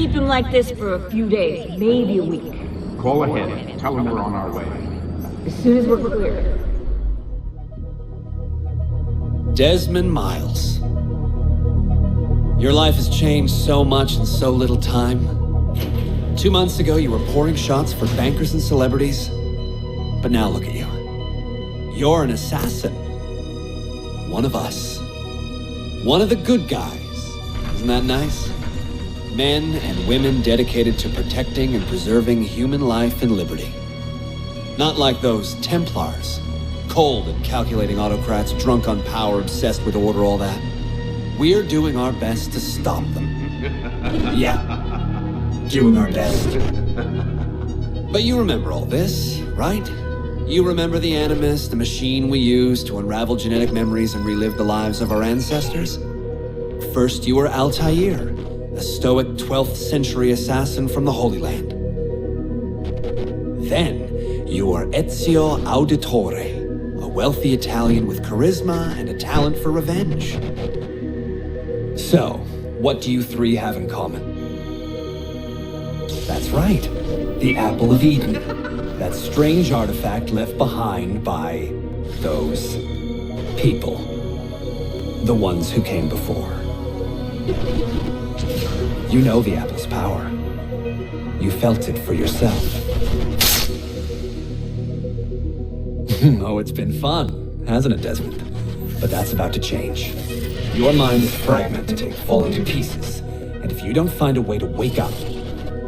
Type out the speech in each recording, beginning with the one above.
keep him like this for a few days, maybe a week. Call ahead. Tell him we're on our way. As soon as we're clear. Desmond Miles. Your life has changed so much in so little time. 2 months ago, you were pouring shots for bankers and celebrities. But now look at you. You're an assassin. One of us. One of the good guys. Isn't that nice? Men and women dedicated to protecting and preserving human life and liberty. Not like those Templars. Cold and calculating autocrats, drunk on power, obsessed with order, all that. We're doing our best to stop them. Yeah. Doing our best. But you remember all this, right? You remember the Animus, the machine we used to unravel genetic memories and relive the lives of our ancestors? First, you were Altair, a stoic 12th century assassin from the Holy Land. Then, you were Ezio Auditore, a wealthy Italian with charisma and a talent for revenge. So, what do you three have in common? That's right, the Apple of Eden. That strange artifact left behind by those people. The ones who came before. You know the apple's power. You felt it for yourself. Oh, it's been fun, hasn't it, Desmond? But that's about to change. Your mind is fragmented and falling to pieces. And if you don't find a way to wake up,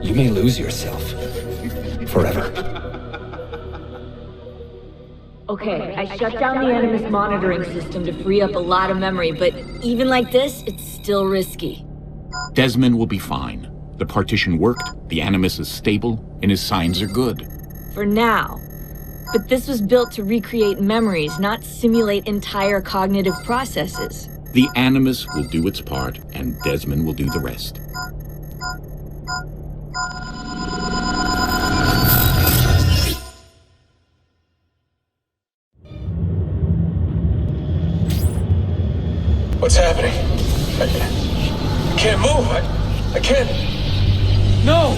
you may lose yourself. Forever. Okay, I shut down the Animus monitoring system to free up a lot of memory, but even like this, it's still risky. Desmond will be fine. The partition worked, the Animus is stable, and his signs are good. For now. But this was built to recreate memories, not simulate entire cognitive processes. The Animus will do its part, and Desmond will do the rest. What's happening? I can't move. I can't. No!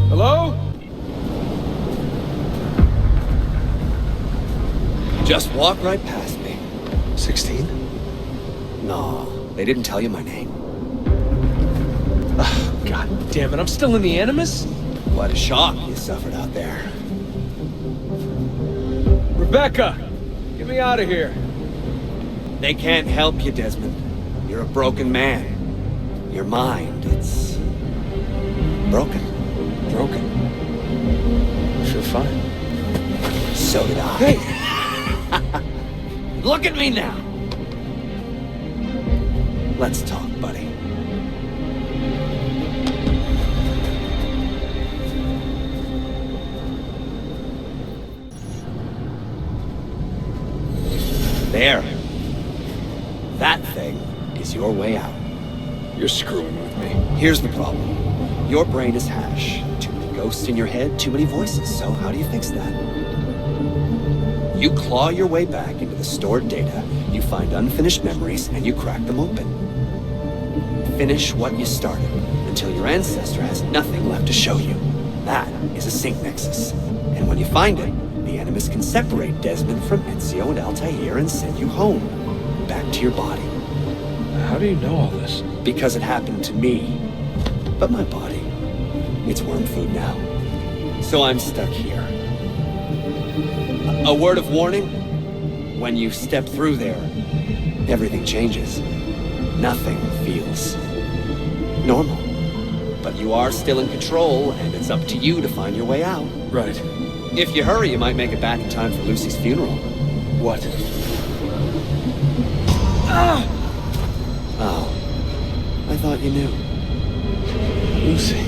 Hello? Just walk right past me. 16? No, they didn't tell you my name. God damn it, I'm still in the Animus? What a shock you suffered out there. Rebecca! Get me out of here. They can't help you, Desmond. You're a broken man. Your mind, it's broken. Broken. I feel fine. So did I. Hey! Look at me now. Let's talk, buddy. There. That thing is your way out. You're screwing with me. Here's the problem. Your brain is hash. Too many ghosts in your head, too many voices. So how do you fix that? You claw your way back into the stored data, you find unfinished memories, and you crack them open. Finish what you started, until your ancestor has nothing left to show you. That is a sync nexus. And when you find it, the Animus can separate Desmond from Ezio and Altair and send you home. Back to your body. How do you know all this? Because it happened to me. But my body, it's worm food now. So I'm stuck here. A word of warning? When you step through there, everything changes. Nothing feels normal. But you are still in control, and it's up to you to find your way out. Right. If you hurry, you might make it back in time for Lucy's funeral. What? Ah! Oh, I thought you knew. Lucy.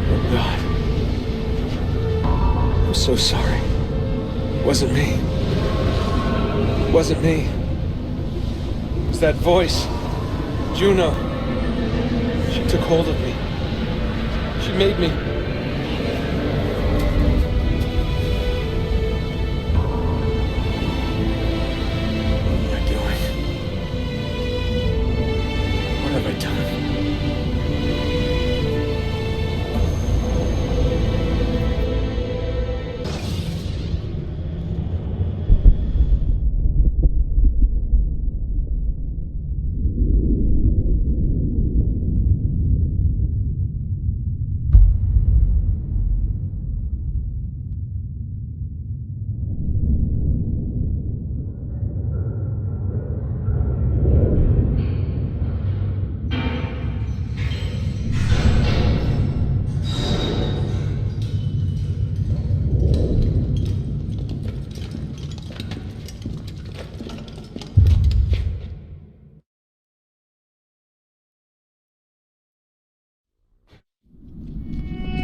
Oh, God. I'm so sorry. Wasn't me. Wasn't me. It was that voice. Juno. She took hold of me. She made me. What am I doing? What have I done?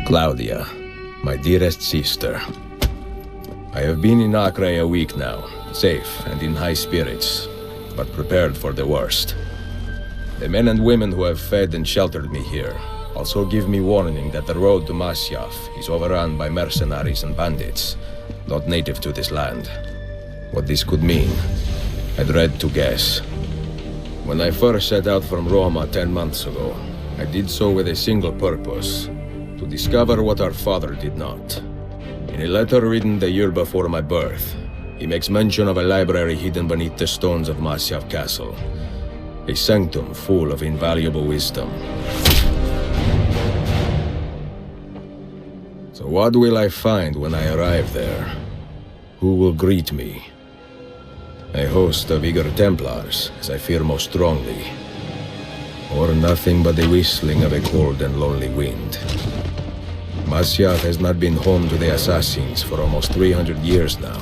Claudia, my dearest sister. I have been in Acre a week now, safe and in high spirits, but prepared for the worst. The men and women who have fed and sheltered me here also give me warning that the road to Masyaf is overrun by mercenaries and bandits, not native to this land. What this could mean, I dread to guess. When I first set out from Roma 10 months ago, I did so with a single purpose: to discover what our father did not. In a letter written the year before my birth, he makes mention of a library hidden beneath the stones of Masyaf Castle, a sanctum full of invaluable wisdom. So what will I find when I arrive there? Who will greet me? A host of eager Templars, as I fear most strongly, or nothing but the whistling of a cold and lonely wind. Masyaf has not been home to the assassins for almost 300 years now.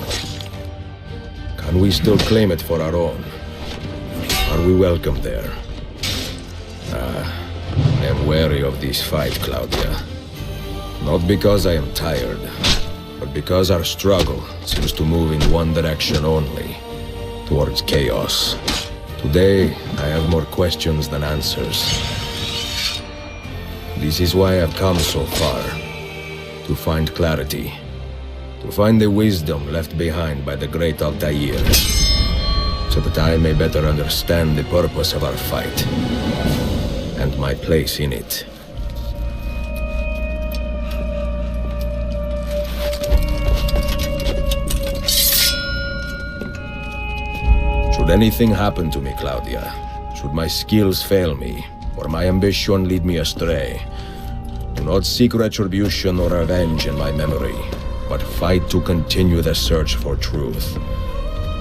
Can we still claim it for our own? Are we welcome there? I am wary of this fight, Claudia. Not because I am tired, but because our struggle seems to move in one direction only, towards chaos. Today, I have more questions than answers. This is why I've come so far. To find clarity. To find the wisdom left behind by the great Altair. So that I may better understand the purpose of our fight. And my place in it. Should anything happen to me, Claudia, should my skills fail me, or my ambition lead me astray, do not seek retribution or revenge in my memory, but fight to continue the search for truth,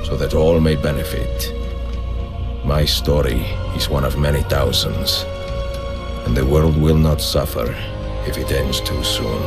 so that all may benefit. My story is one of many thousands, and the world will not suffer if it ends too soon.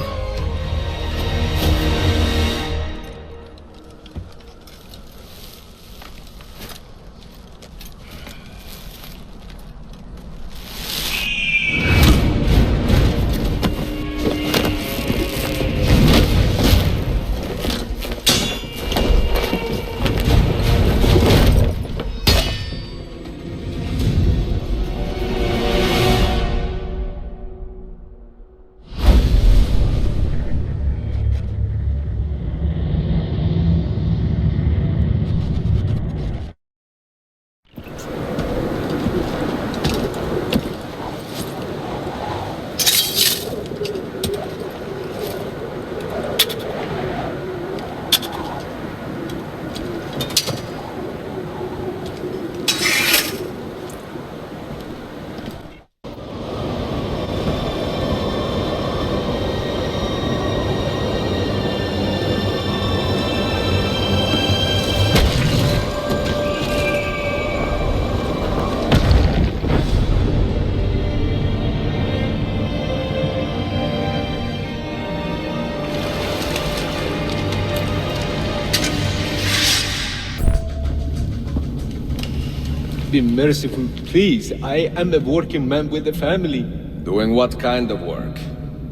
Be merciful, please. I am a working man with a family. Doing what kind of work?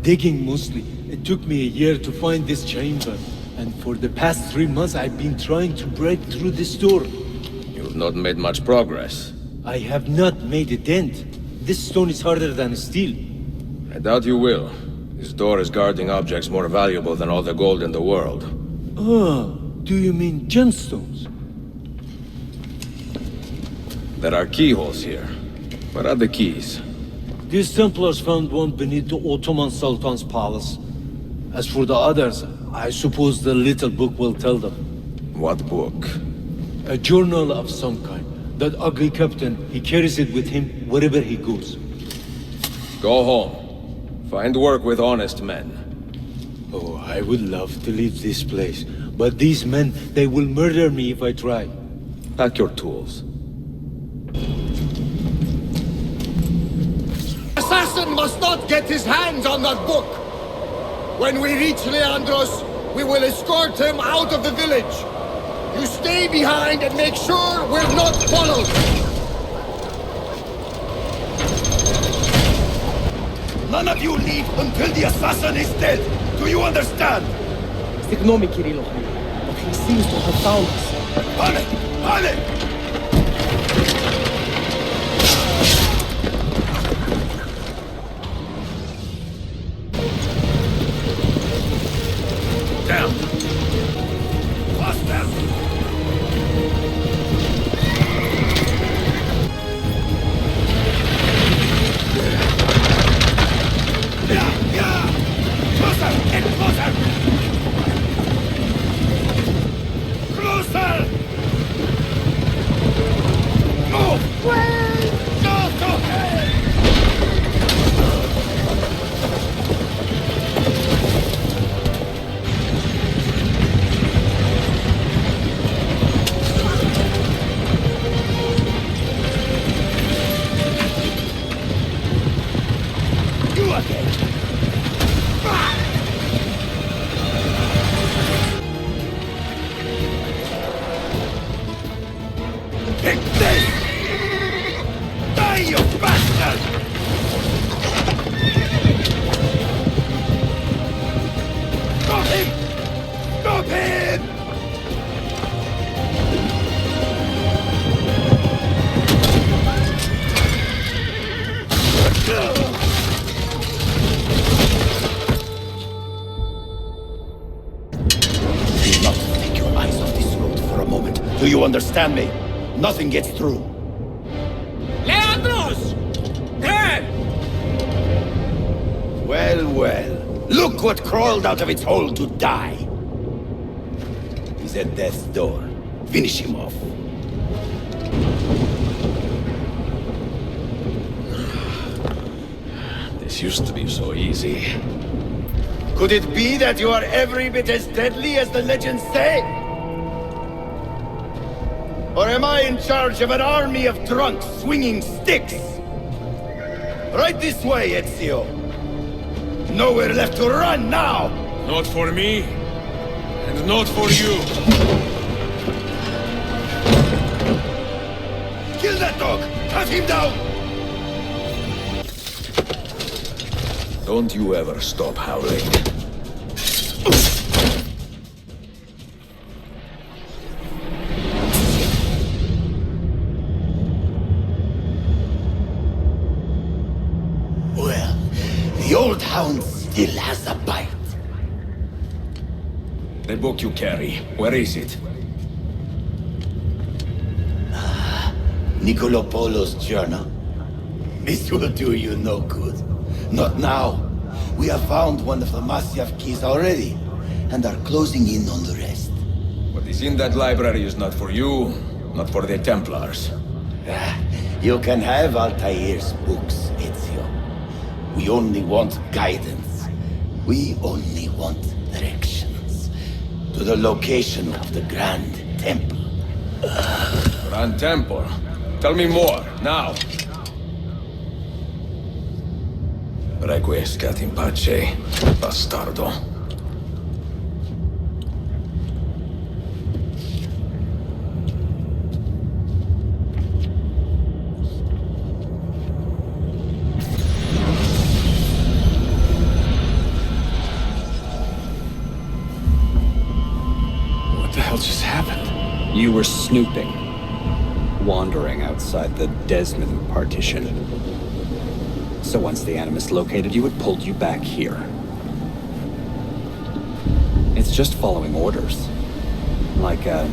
Digging mostly. It took me a year to find this chamber. And for the past 3 months, I've been trying to break through this door. You've not made much progress. I have not made a dent. This stone is harder than steel. I doubt you will. This door is guarding objects more valuable than all the gold in the world. Ah, do you mean gemstones? There are keyholes here. Where are the keys? These Templars found one beneath the Ottoman Sultan's palace. As for the others, I suppose the little book will tell them. What book? A journal of some kind. That ugly captain, he carries it with him wherever he goes. Go home. Find work with honest men. Oh, I would love to leave this place. But these men, they will murder me if I try. Pack your tools. Assassin must not get his hands on that book. When we reach Leandros, we will escort him out of the village. You stay behind and make sure we're not followed. None of you leave until the assassin is dead. Do you understand? Ignore me, Kirillov. But he seems to have found us. On it! On it! Down! Faster! Yeah! Closer! Get closer! Closer! Move! Go! Go! You again! Take this! Die, you bastard! Stop him! Stop him! Do not take your eyes off this road for a moment. Do you understand me? Nothing gets through. Leandros! There! Well, well. Look what crawled out of its hole to die. He's at death's door. Finish him off. This used to be so easy. Could it be that you are every bit as deadly as the legends say? Or am I in charge of an army of drunks swinging sticks? Right this way, Ezio. Nowhere left to run now! Not for me, and not for you. Kill that dog! Cut him down! Don't you ever stop howling. Well, the old hound still has a bite. The book you carry, where is it? Niccolo Polo's journal. This will do you no good. Not now. We have found one of the Masyaf keys already, and are closing in on the rest. What is in that library is not for you, not for the Templars. You can have Altair's books, Ezio. We only want guidance. We only want directions. To the location of the Grand Temple. Grand Temple? Tell me more, now. Requiescat in pace, bastardo. hell just happened? You were snooping, wandering outside the Desmond partition. So once the Animus located you, it pulled you back here. It's just following orders. Like a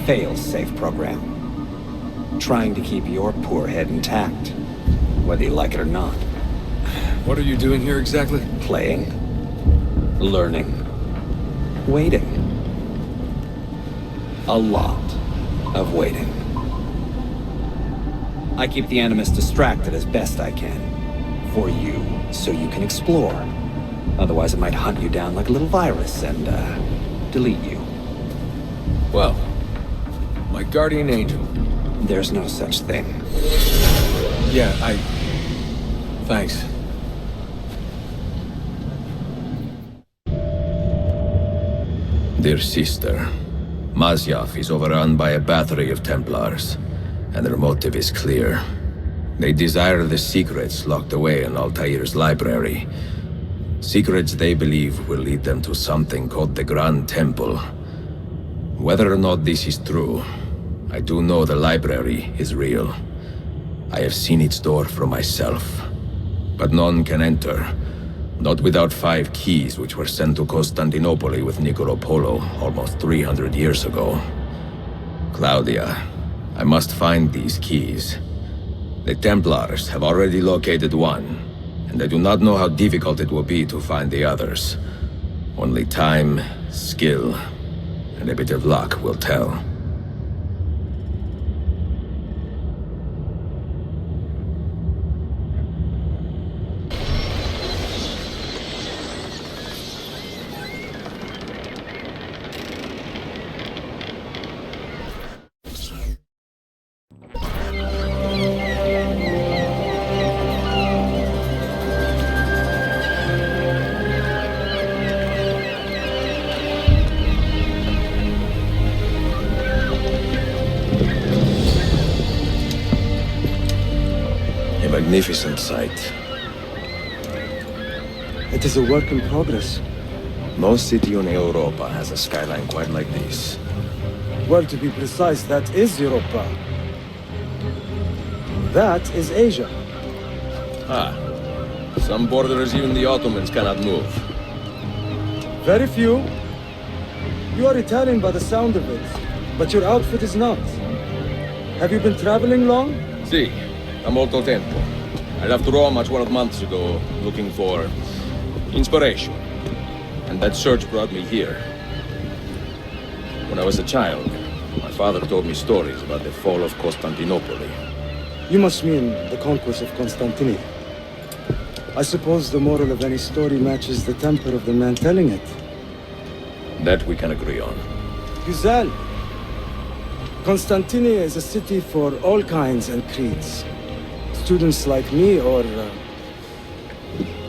fail-safe program. Trying to keep your poor head intact, whether you like it or not. What are you doing here exactly? Playing, learning, waiting. A lot of waiting. I keep the Animus distracted as best I can. For you, so you can explore. Otherwise it might hunt you down like a little virus and, delete you. Well, my guardian angel. There's no such thing. Yeah, Thanks. Dear sister, Masyaf is overrun by a battery of Templars, and their motive is clear. They desire the secrets locked away in Altair's library. Secrets they believe will lead them to something called the Grand Temple. Whether or not this is true, I do know the library is real. I have seen its door for myself. But none can enter, not without 5 keys which were sent to Constantinople with Niccolo Polo almost 300 years ago. Claudia, I must find these keys. The Templars have already located one, and I do not know how difficult it will be to find the others. Only time, skill, and a bit of luck will tell. Magnificent sight. It is a work in progress. No city in Europa has a skyline quite like this. Well, to be precise, that is Europa. That is Asia. Ah, some borders even the Ottomans cannot move. Very few. You are Italian by the sound of it, but your outfit is not. Have you been traveling long? Sì, da molto tempo. I left Rome 12 months ago, looking for inspiration. And that search brought me here. When I was a child, my father told me stories about the fall of Constantinople. You must mean the conquest of Constantinople. I suppose the moral of any story matches the temper of the man telling it. That we can agree on. Güzel. Constantinople is a city for all kinds and creeds. Students like me or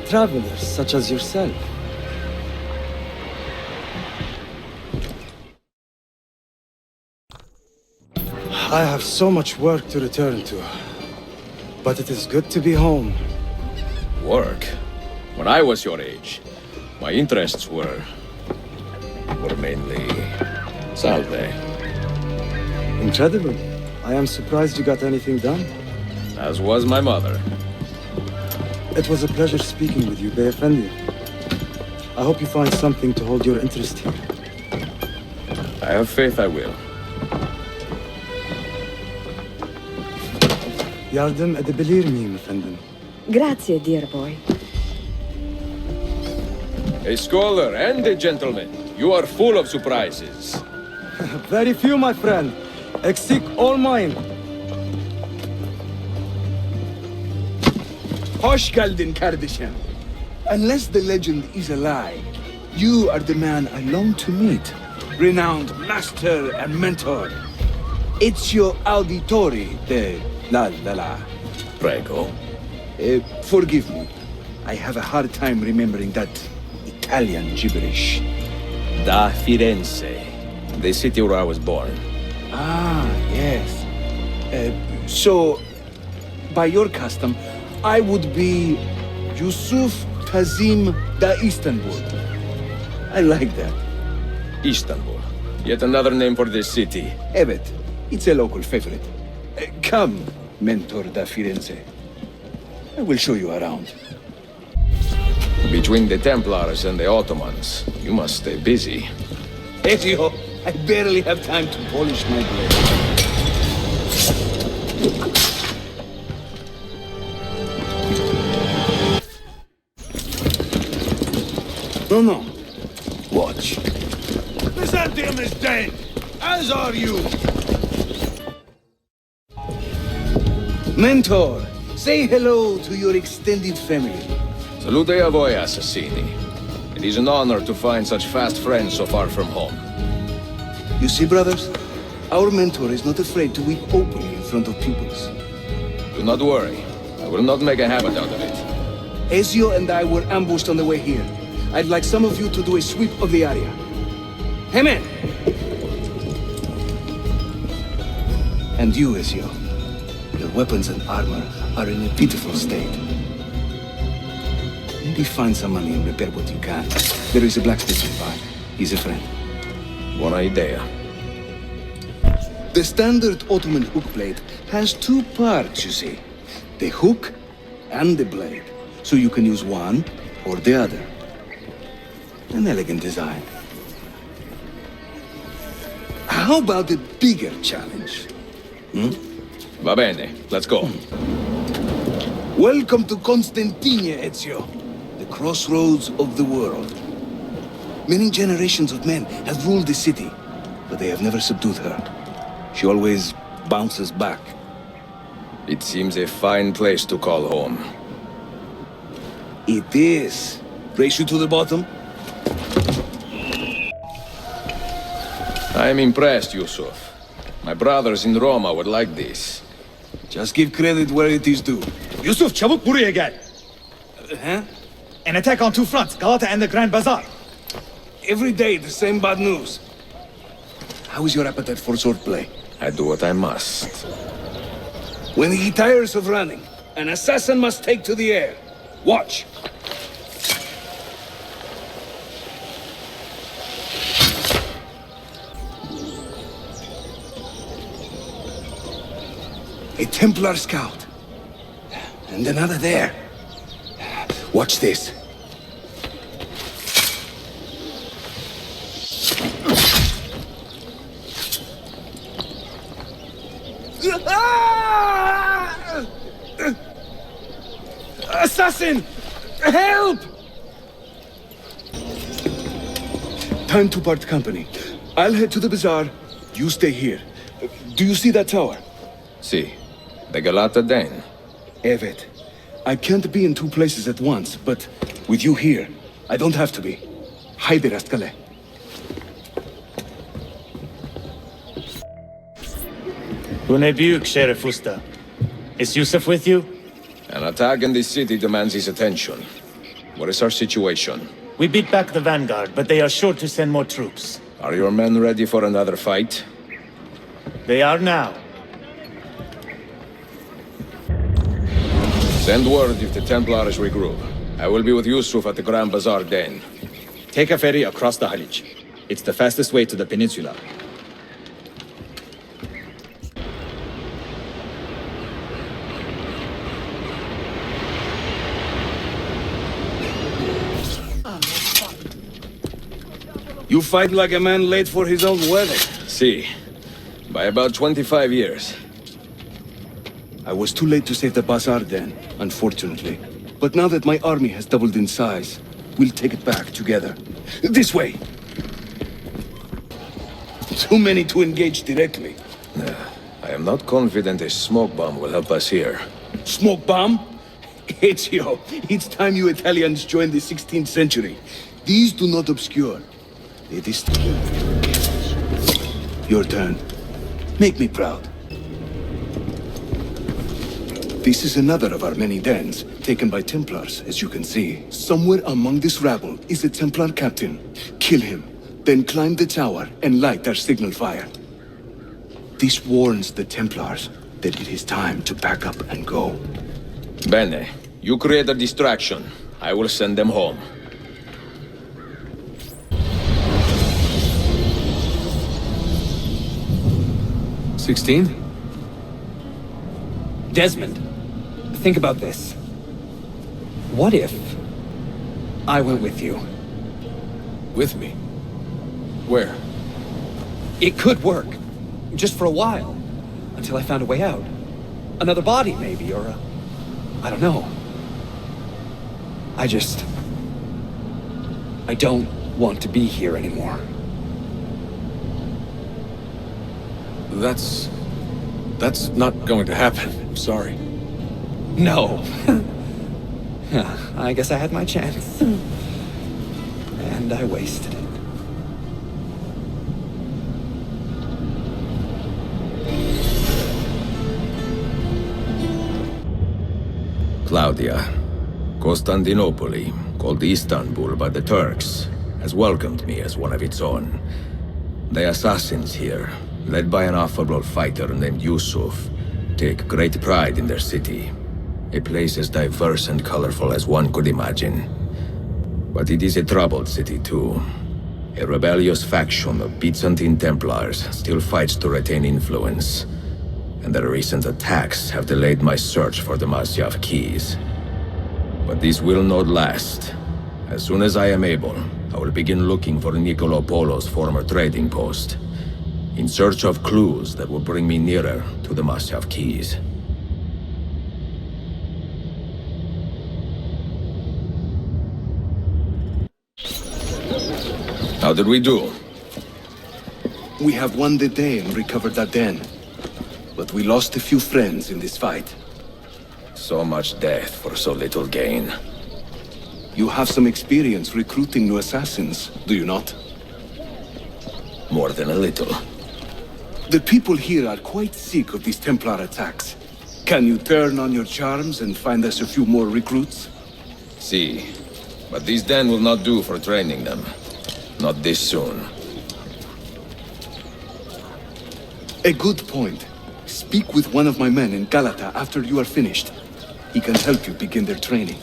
travelers such as yourself. I have so much work to return to, but it is good to be home. Work? When I was your age, my interests were mainly salve. Incredible. I am surprised you got anything done. As was my mother. It was a pleasure speaking with you, Beyefendi. I hope you find something to hold your interest here. I have faith I will. Yardım edebilir miyim efendim? Grazie, dear boy. A scholar and a gentleman. You are full of surprises. Very few, my friend. Eksik olmayın. Hoş geldin kardeşim. Unless the legend is a lie, you are the man I long to meet. Renowned master and mentor. Ezio Auditore de la. Prego. Forgive me. I have a hard time remembering that Italian gibberish. Da Firenze, the city where I was born. Ah, yes. So, by your custom, I would be Yusuf Kazim da Istanbul. I like that. Istanbul. Yet another name for this city. Evet, it's a local favorite. Come, Mentor da Firenze. I will show you around. Between the Templars and the Ottomans, you must stay busy. Ezio, I barely have time to polish my blade. No. Watch. Byzantium is dead, as are you. Mentor, say hello to your extended family. Salute a voi, assassini. It is an honor to find such fast friends so far from home. You see, brothers? Our mentor is not afraid to weep openly in front of pupils. Do not worry. I will not make a habit out of it. Ezio and I were ambushed on the way here. I'd like some of you to do a sweep of the area. Hey, man! And you, Ezio. Your weapons and armor are in a pitiful state. Maybe find some money and repair what you can. There is a blacksmith nearby. He's a friend. Buona idea. The standard Ottoman hook blade has two parts, you see. The hook and the blade. So you can use one or the other. An elegant design. How about a bigger challenge? Va bene, let's go. Welcome to Constantine, Ezio. The crossroads of the world. Many generations of men have ruled the city, but they have never subdued her. She always bounces back. It seems a fine place to call home. It is. Race you to the bottom? I am impressed, Yusuf. My brothers in Roma would like this. Just give credit where it is due. Yusuf, çabuk buraya gel. Huh? An attack on two fronts, Galata and the Grand Bazaar. Every day the same bad news. How is your appetite for swordplay? I do what I must. When he tires of running, an assassin must take to the air. Watch. A Templar scout. And another there. Watch this. Assassin! Help! Time to part company. I'll head to the bazaar. You stay here. Do you see that tower? See, the Galata Den. Evet. I can't be in two places at once, but with you here, I don't have to be. Haydi rastgele. Bu ne büyük Şerif Usta. Is Yusuf with you? An attack in this city demands his attention. What is our situation? We beat back the vanguard, but they are sure to send more troops. Are your men ready for another fight? They are now. Send word if the Templars regroup. I will be with Yusuf at the Grand Bazaar Den. Take a ferry across the Halic. It's the fastest way to the peninsula. You fight like a man late for his own wedding. See, by about 25 years. I was too late to save the bazaar then, unfortunately. But now that my army has doubled in size, we'll take it back together. This way! Too many to engage directly. I am not confident a smoke bomb will help us here. Smoke bomb? Ezio, it's time you Italians joined the 16th century. These do not obscure. They distinguish. Your turn. Make me proud. This is another of our many dens, taken by Templars, as you can see. Somewhere among this rabble is a Templar captain. Kill him, then climb the tower and light our signal fire. This warns the Templars that it is time to pack up and go. Bene, you create a distraction. I will send them home. 16? Desmond, think about this. What if I went with you? With me? Where? It could work. Just for a while. Until I found a way out. Another body, maybe, or I don't know. I don't want to be here anymore. That's not going to happen. I'm sorry. No. I guess I had my chance. And I wasted it. Claudia, Constantinople, called Istanbul by the Turks, has welcomed me as one of its own. The assassins here, led by an affable fighter named Yusuf, take great pride in their city. A place as diverse and colorful as one could imagine. But it is a troubled city too. A rebellious faction of Byzantine Templars still fights to retain influence. And their recent attacks have delayed my search for the Masyaf keys. But this will not last. As soon as I am able, I will begin looking for Niccolo Polo's former trading post, in search of clues that will bring me nearer to the Masyaf keys. How did we do? We have won the day and recovered that den. But we lost a few friends in this fight. So much death for so little gain. You have some experience recruiting new assassins, do you not? More than a little. The people here are quite sick of these Templar attacks. Can you turn on your charms and find us a few more recruits? See, but this den will not do for training them. Not this soon. A good point. Speak with one of my men in Galata after you are finished. He can help you begin their training.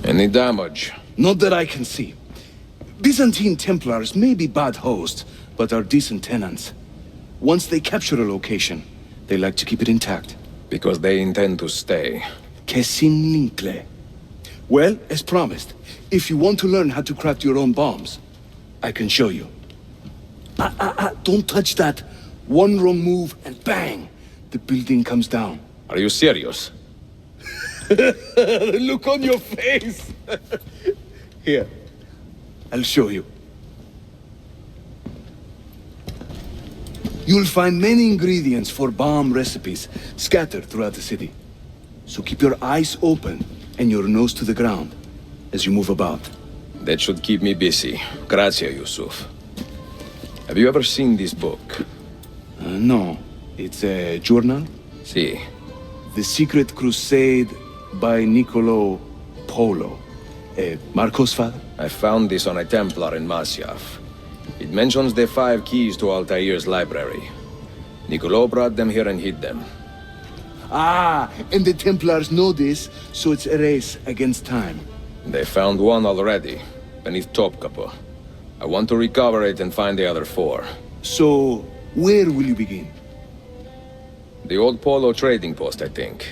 Any damage? Not that I can see. Byzantine Templars may be bad hosts, but are decent tenants. Once they capture a location, they like to keep it intact. Because they intend to stay. Kesinlikle. Well, as promised, if you want to learn how to craft your own bombs, I can show you. Don't touch that. One wrong move and bang! The building comes down. Are you serious? The look on your face! Here, I'll show you. You'll find many ingredients for bomb recipes scattered throughout the city. So keep your eyes open and your nose to the ground as you move about. That should keep me busy. Grazie, Yusuf. Have you ever seen this book? No. It's a journal? Si. The Secret Crusade by Niccolo Polo. Marco's father? I found this on a Templar in Masyaf. It mentions the 5 keys to Altair's library. Niccolo brought them here and hid them. Ah, and the Templars know this, so it's a race against time. They found one already, beneath Topkapi. I want to recover it and find the other 4. So, where will you begin? The old Polo trading post, I think.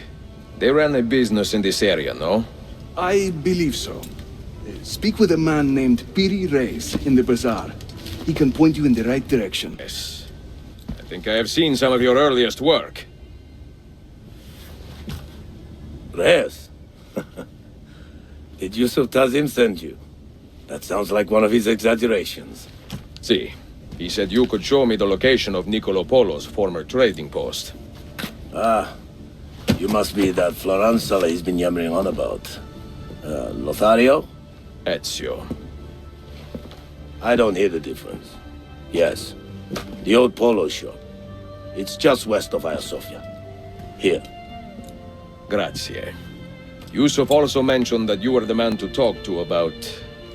They ran a business in this area, no? I believe so. Speak with a man named Piri Reis in the bazaar. He can point you in the right direction. Yes. I think I have seen some of your earliest work. Reis? Did Yusuf Tazim send you? That sounds like one of his exaggerations. See, he said you could show me the location of Niccolo Polo's former trading post. Ah, you must be that Floranzala he's been yammering on about. Lothario? Ezio. I don't hear the difference. Yes, the old Polo shop. It's just west of Hagia Sophia. Here. Grazie. Yusuf also mentioned that you were the man to talk to about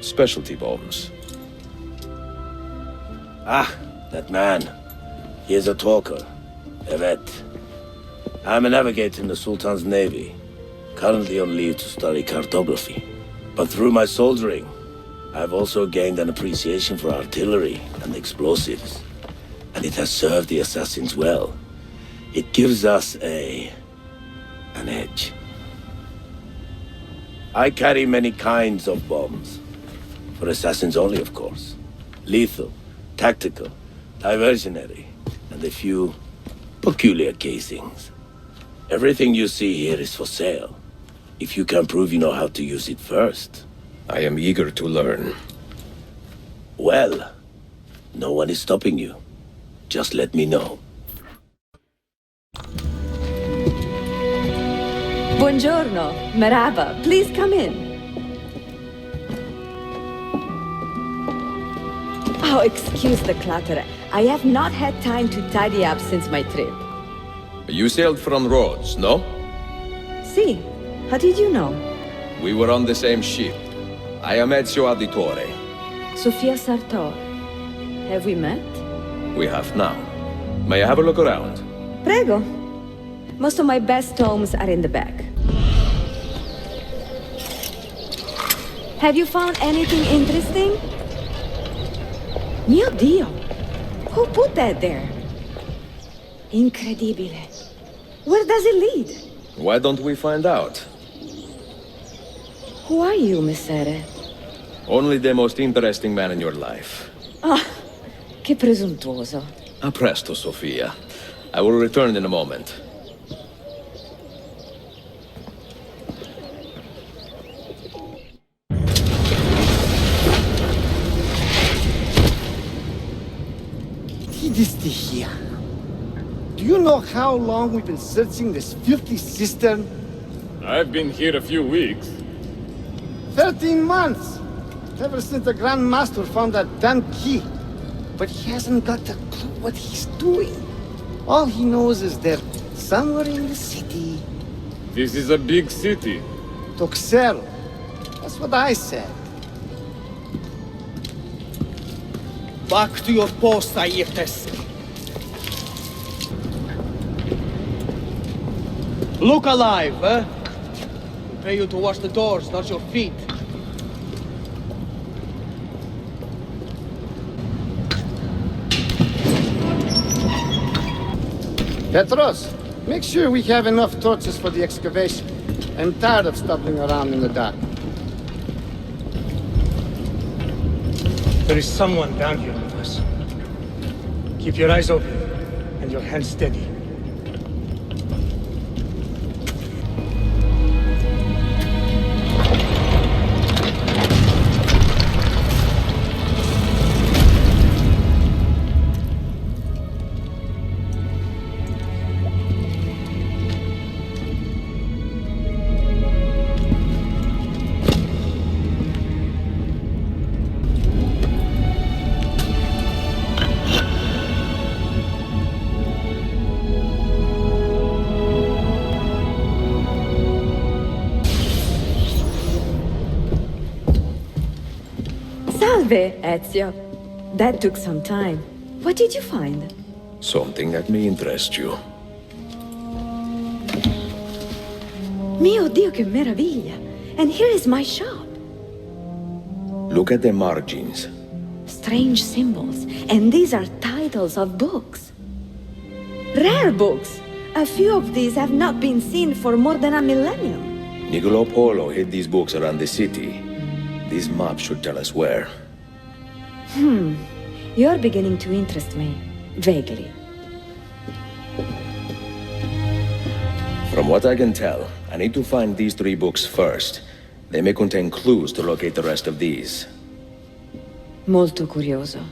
specialty bombs. Ah, that man. He is a talker. Evet. I'm a navigator in the Sultan's navy. Currently on leave to study cartography. But through my soldiering, I've also gained an appreciation for artillery and explosives, and it has served the assassins well. It gives us an edge. I carry many kinds of bombs. For assassins only, of course. Lethal, tactical, diversionary, and a few peculiar casings. Everything you see here is for sale. If you can prove you know how to use it first. I am eager to learn. Well, no one is stopping you. Just let me know. Buongiorno, merhaba. Please come in. Oh, excuse the clutter. I have not had time to tidy up since my trip. You sailed from Rhodes, no? See, how did you know? We were on the same ship. I am Ezio Auditore. Sofia Sartor. Have we met? We have now. May I have a look around? Prego. Most of my best tomes are in the back. Have you found anything interesting? Mio Dio! Who put that there? Incredibile. Where does it lead? Why don't we find out? Who are you, Messere? Only the most interesting man in your life. Ah, che presuntuoso. A presto, Sofia. I will return in a moment. Here. Do you know how long we've been searching this filthy cistern? I've been here a few weeks. 13 months! Ever since the Grand Master found that damn key. But he hasn't got a clue what he's doing. All he knows is they're somewhere in the city. This is a big city. Toxero. That's what I said. Back to your post, Aietes. Look alive, eh? We pay you to wash the doors, not your feet. Petros, make sure we have enough torches for the excavation. I'm tired of stumbling around in the dark. There is someone down here with us. Keep your eyes open and your hands steady. Salve, Ezio. That took some time. What did you find? Something that may interest you. Mio Dio, che meraviglia! And here is my shop. Look at the margins. Strange symbols. And these are titles of books. Rare books. A few of these have not been seen for more than a millennium. Niccolo Polo hid these books around the city. These maps should tell us where. You're beginning to interest me. Vaguely. From what I can tell, I need to find these 3 books first. They may contain clues to locate the rest of these. Molto curioso.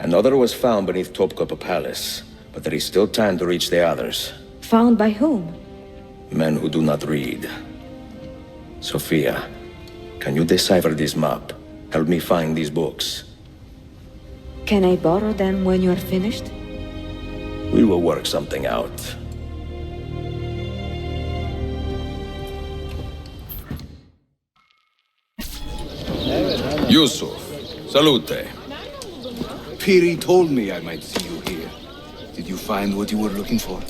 Another was found beneath Topkapi Palace, but there is still time to reach the others. Found by whom? Men who do not read. Sophia, can you decipher this map? Help me find these books. Can I borrow them when you're finished? We will work something out. Yusuf, salute. Piri told me I might see you here. Did you find what you were looking for?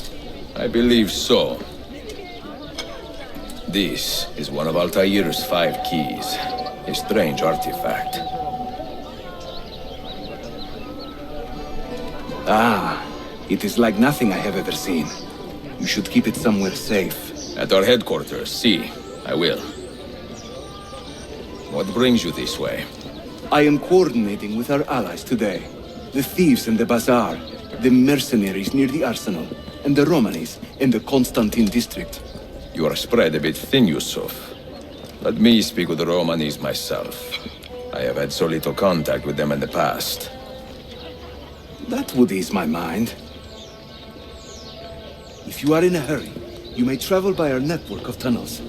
I believe so. This is one of Altair's 5 keys. A strange artifact. Ah, it is like nothing I have ever seen. You should keep it somewhere safe. At our headquarters, see. I will. What brings you this way? I am coordinating with our allies today. The thieves in the bazaar, the mercenaries near the arsenal, and the Romanis in the Constantine district. You are spread a bit thin, Yusuf. Let me speak with the Romanis myself. I have had so little contact with them in the past. That would ease my mind. If you are in a hurry, you may travel by our network of tunnels.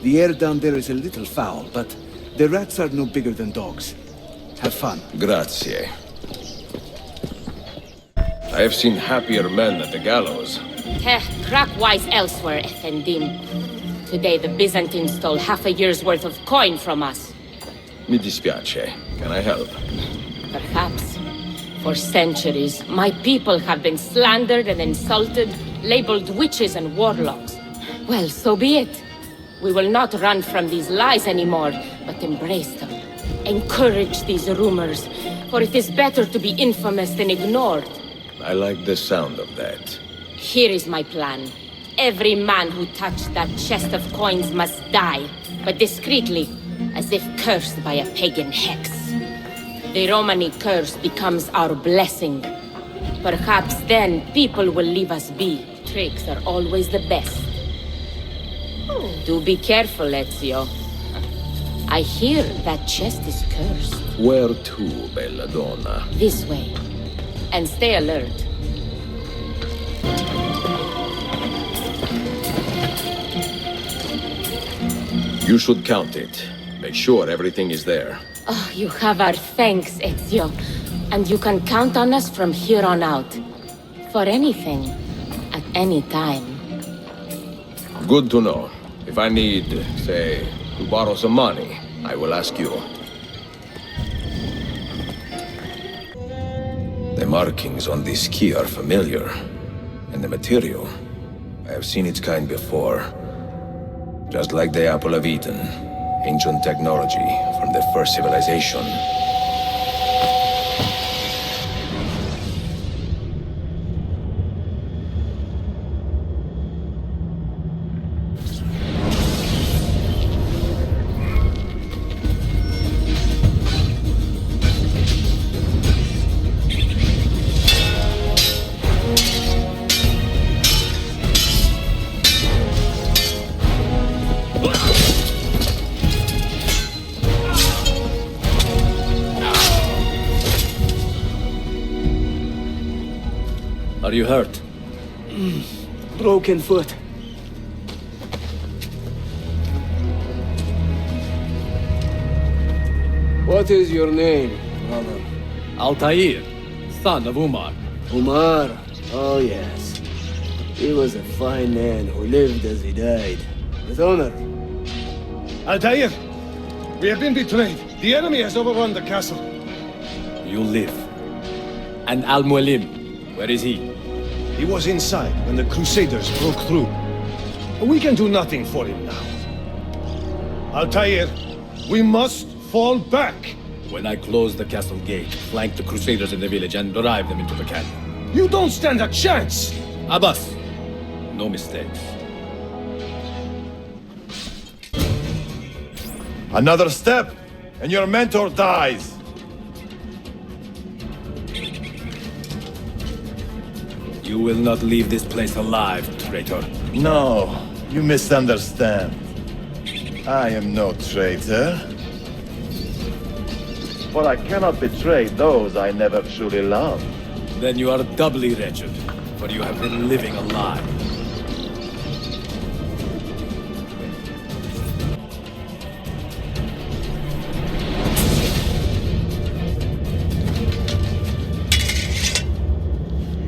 The air down there is a little foul, but the rats are no bigger than dogs. Have fun. Grazie. I have seen happier men at the gallows. Crack wise elsewhere, Efendim. Today the Byzantines stole half a year's worth of coin from us. Mi dispiace. Can I help? Perhaps. For centuries, my people have been slandered and insulted, labeled witches and warlocks. Well, so be it. We will not run from these lies anymore, but embrace them. Encourage these rumors, for it is better to be infamous than ignored. I like the sound of that. Here is my plan. Every man who touched that chest of coins must die, but discreetly, as if cursed by a pagan hex. The Romani curse becomes our blessing. Perhaps then people will leave us be. Tricks are always the best. Do be careful, Ezio. I hear that chest is cursed. Where to, bella donna? This way. And stay alert. You should count it. Make sure everything is there. Oh, you have our thanks, Ezio. And you can count on us from here on out. For anything. At any time. Good to know. If I need, say, to borrow some money, I will ask you. The markings on this key are familiar. And the material, I have seen its kind before. Just like the Apple of Eden, ancient technology from the first civilization. Are you hurt? Broken foot. What is your name, brother? Altair, son of Umar. Umar? Oh, yes. He was a fine man who lived as he died. With honor. Altair, we have been betrayed. The enemy has overrun the castle. You live. And Al-Mualim, where is he? He was inside when the Crusaders broke through. We can do nothing for him now. Altair, we must fall back. When I close the castle gate, flank the Crusaders in the village and drive them into the canyon. You don't stand a chance! Abbas, no mistakes. Another step, and your mentor dies. You will not leave this place alive, traitor. No, you misunderstand. I am no traitor. But I cannot betray those I never truly loved. Then you are doubly wretched, for you have been living a lie.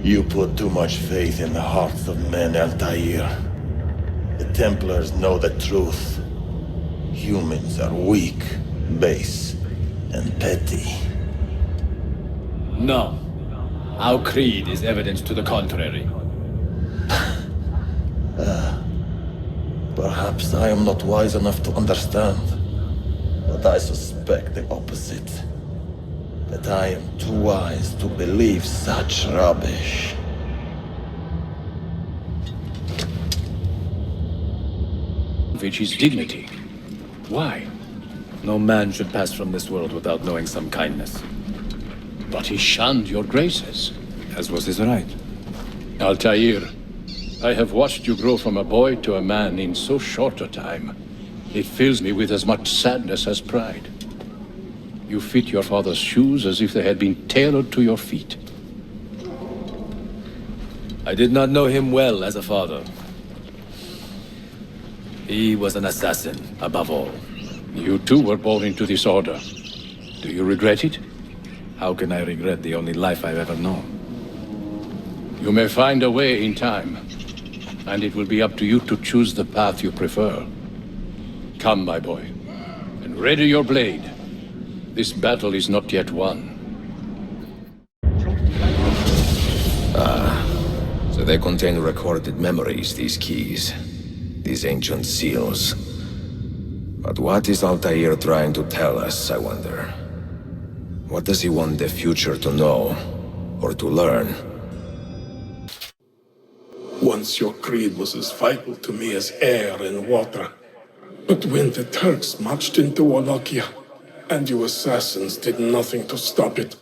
You put too much faith in the hearts of men, Altair. The Templars know the truth. Humans are weak, base, and petty. No. Our creed is evidence to the contrary. Perhaps I am not wise enough to understand, but I suspect the opposite. But I am too wise to believe such rubbish. Which is dignity. Why? No man should pass from this world without knowing some kindness. But he shunned your graces, as was his right. Altair, I have watched you grow from a boy to a man in so short a time. It fills me with as much sadness as pride. You fit your father's shoes as if they had been tailored to your feet. I did not know him well as a father. He was an assassin, above all. You too were born into this order. Do you regret it? How can I regret the only life I've ever known? You may find a way in time, and it will be up to you to choose the path you prefer. Come, my boy, and ready your blade. This battle is not yet won. So they contain recorded memories, these keys. These ancient seals. But what is Altair trying to tell us, I wonder? What does he want the future to know, or to learn? Once your creed was as vital to me as air and water. But when the Turks marched into Wallachia, and you assassins did nothing to stop it,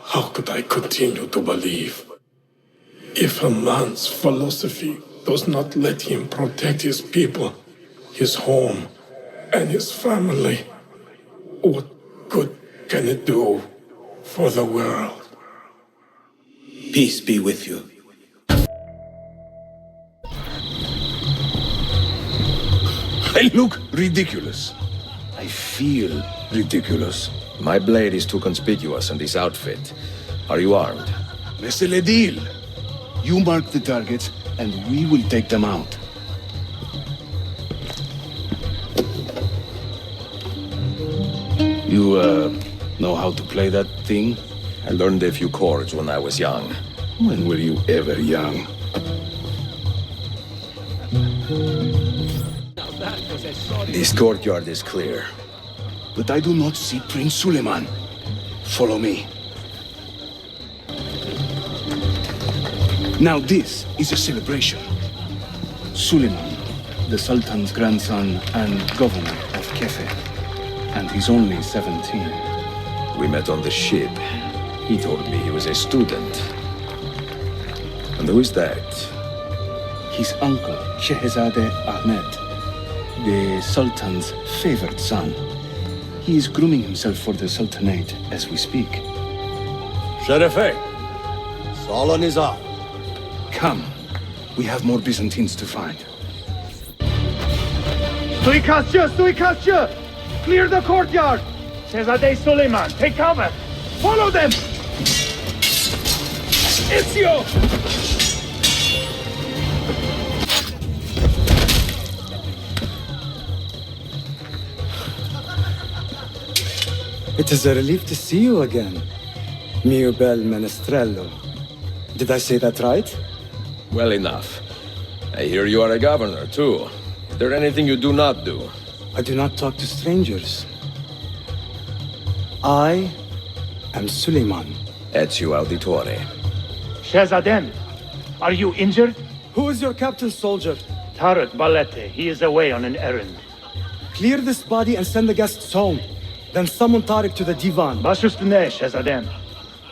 how could I continue to believe? If a man's philosophy does not let him protect his people, his home, and his family, what good can it do for the world? Peace be with you. I look ridiculous. I feel ridiculous. My blade is too conspicuous in this outfit. Are you armed? C'est le deal. You mark the targets, and we will take them out. You, know how to play that thing? I learned a few chords when I was young. When were you ever young? This courtyard is clear. But I do not see Prince Suleiman. Follow me. Now this is a celebration. Suleiman, the Sultan's grandson and governor of Kefe. And he's only 17. We met on the ship. He told me he was a student. And who is that? His uncle, Shehzade Ahmed, the Sultan's favored son. He is grooming himself for the Sultanate as we speak. Şerefe, Salon is up. Come, we have more Byzantines to find. Suikastçı! Suikastçı! Clear the courtyard! Şehzade Suleiman, take cover! Follow them! Ezio! It is a relief to see you again, mio bel menestrello. Did I say that right? Well enough. I hear you are a governor, too. Is there anything you do not do? I do not talk to strangers. I am Suleiman. Ezio Auditore. Shehzadem, are you injured? Who is your captain, soldier? Tarek Balete. He is away on an errand. Clear this body and send the guests home. Then summon Tarek to the divan. Baş üstüne, Shehzadem.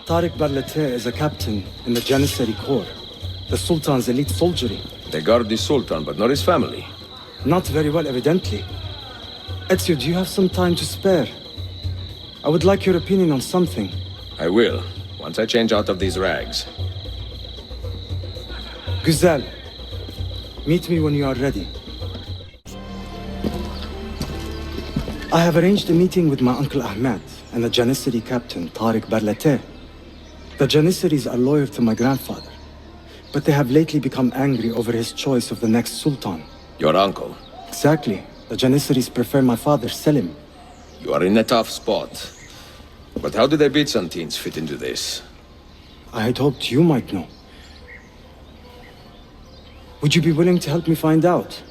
Tarek Balete is a captain in the Janissary Corps, the Sultan's elite soldiery. They guard the Sultan, but not his family. Not very well, evidently. Ezio, do you have some time to spare? I would like your opinion on something. I will, once I change out of these rags. Güzel. Meet me when you are ready. I have arranged a meeting with my uncle Ahmed and the Janissary captain, Tarek Barlete. The Janissaries are loyal to my grandfather, but they have lately become angry over his choice of the next sultan. Your uncle? Exactly. The Janissaries prefer my father, Selim. You are in a tough spot. But how do the Byzantines fit into this? I had hoped you might know. Would you be willing to help me find out?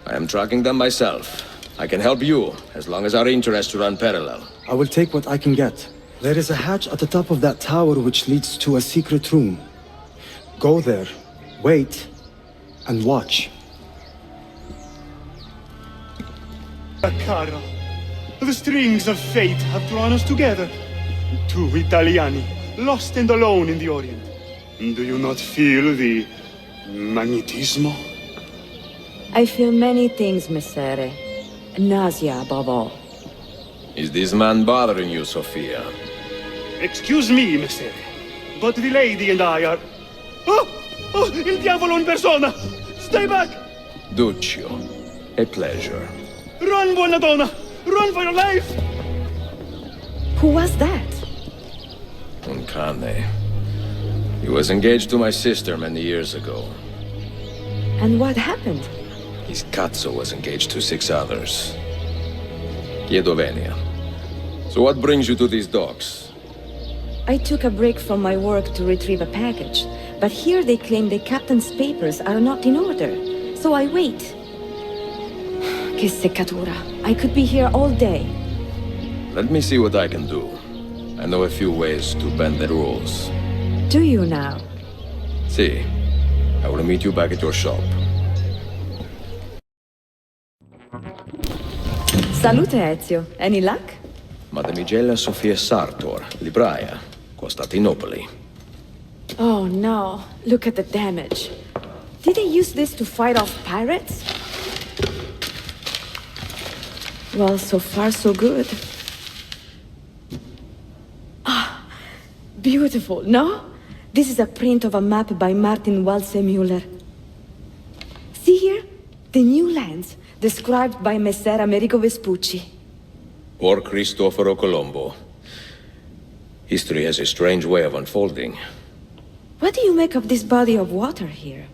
I am tracking them myself. I can help you, as long as our interests run parallel. I will take what I can get. There is a hatch at the top of that tower which leads to a secret room. Go there, wait, and watch. Caro, the strings of fate have drawn us together. Two Italiani, lost and alone in the Orient. Do you not feel the magnetismo? I feel many things, Messere. Nausea above all. Is this man bothering you, Sophia? Excuse me, Messere, but the lady and I are... Oh, il diavolo in persona! Stay back! Duccio, a pleasure. Run, buona donna! Run for your life! Who was that? Un cane. He was engaged to my sister many years ago. And what happened? His cazzo was engaged to 6 others. Chiedo venia. So what brings you to these docks? I took a break from my work to retrieve a package, but here they claim the captain's papers are not in order, so I wait. Che seccatura. I could be here all day. Let me see what I can do. I know a few ways to bend the rules. Do you now? Si. I will meet you back at your shop. Salute, Ezio. Any luck? Mademoiselle Sophia Sartor, libraia, Costantinopoli. Oh no, look at the damage. Did they use this to fight off pirates? Well, so far so good. Ah, beautiful, no? This is a print of a map by Martin Walsemüller. See here? The new lands, described by Messer Amerigo Vespucci. Or Cristoforo Colombo. History has a strange way of unfolding. What do you make of this body of water here?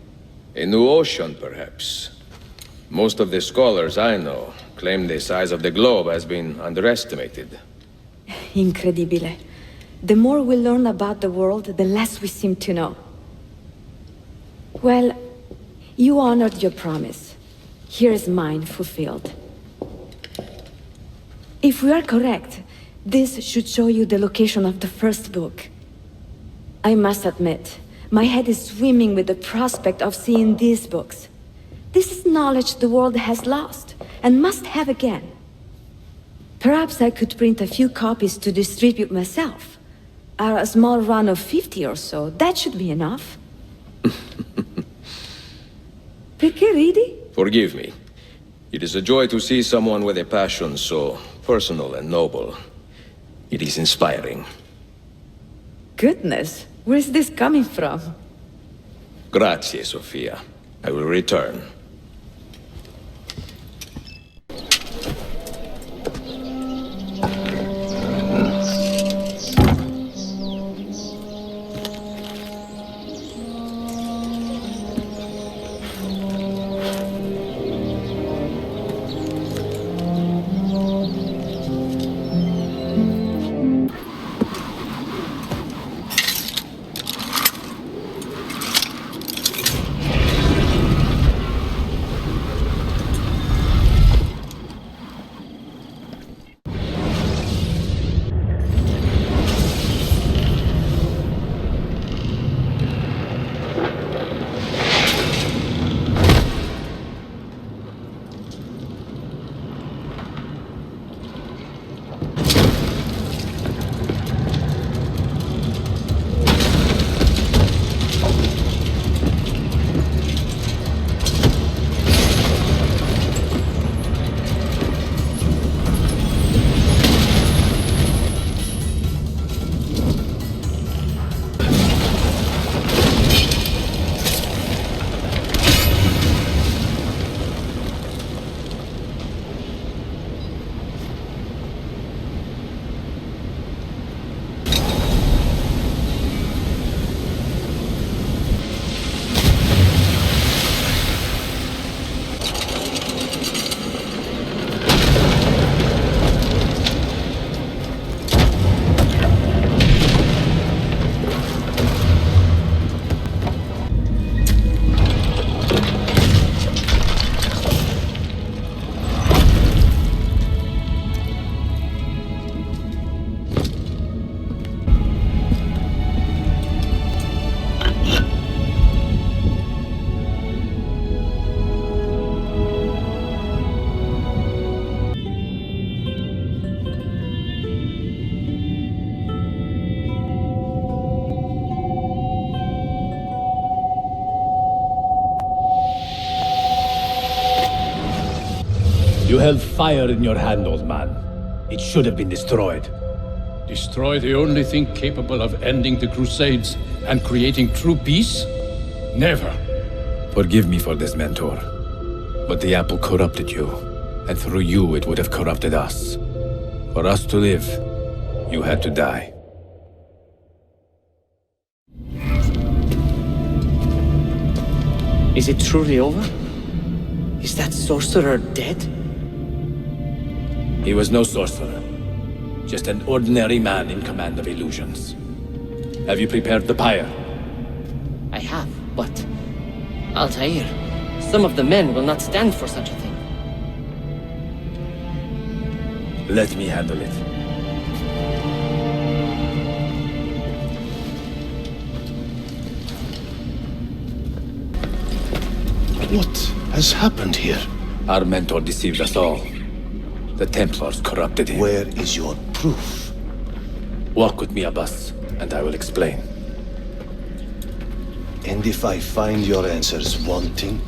A new ocean, perhaps. Most of the scholars I know claim the size of the globe has been underestimated. Incredibile. The more we learn about the world, the less we seem to know. Well, you honored your promise. Here is mine fulfilled. If we are correct, this should show you the location of the first book. I must admit, my head is swimming with the prospect of seeing these books. This is knowledge the world has lost, and must have again. Perhaps I could print a few copies to distribute myself. A small run of 50 or so, that should be enough. Perché ridi? Forgive me. It is a joy to see someone with a passion so personal and noble. It is inspiring. Goodness, where's this coming from? Grazie, Sophia. I will return. You held fire in your hand, old man. It should have been destroyed. Destroy the only thing capable of ending the Crusades and creating true peace? Never. Forgive me for this, Mentor. But the apple corrupted you, and through you it would have corrupted us. For us to live, you had to die. Is it truly over? Is that sorcerer dead? He was no sorcerer. Just an ordinary man in command of illusions. Have you prepared the pyre? I have, but... Altair, some of the men will not stand for such a thing. Let me handle it. What has happened here? Our mentor deceived us all. The Templars corrupted him. Where is your proof? Walk with me, Abbas, and I will explain. And if I find your answers wanting?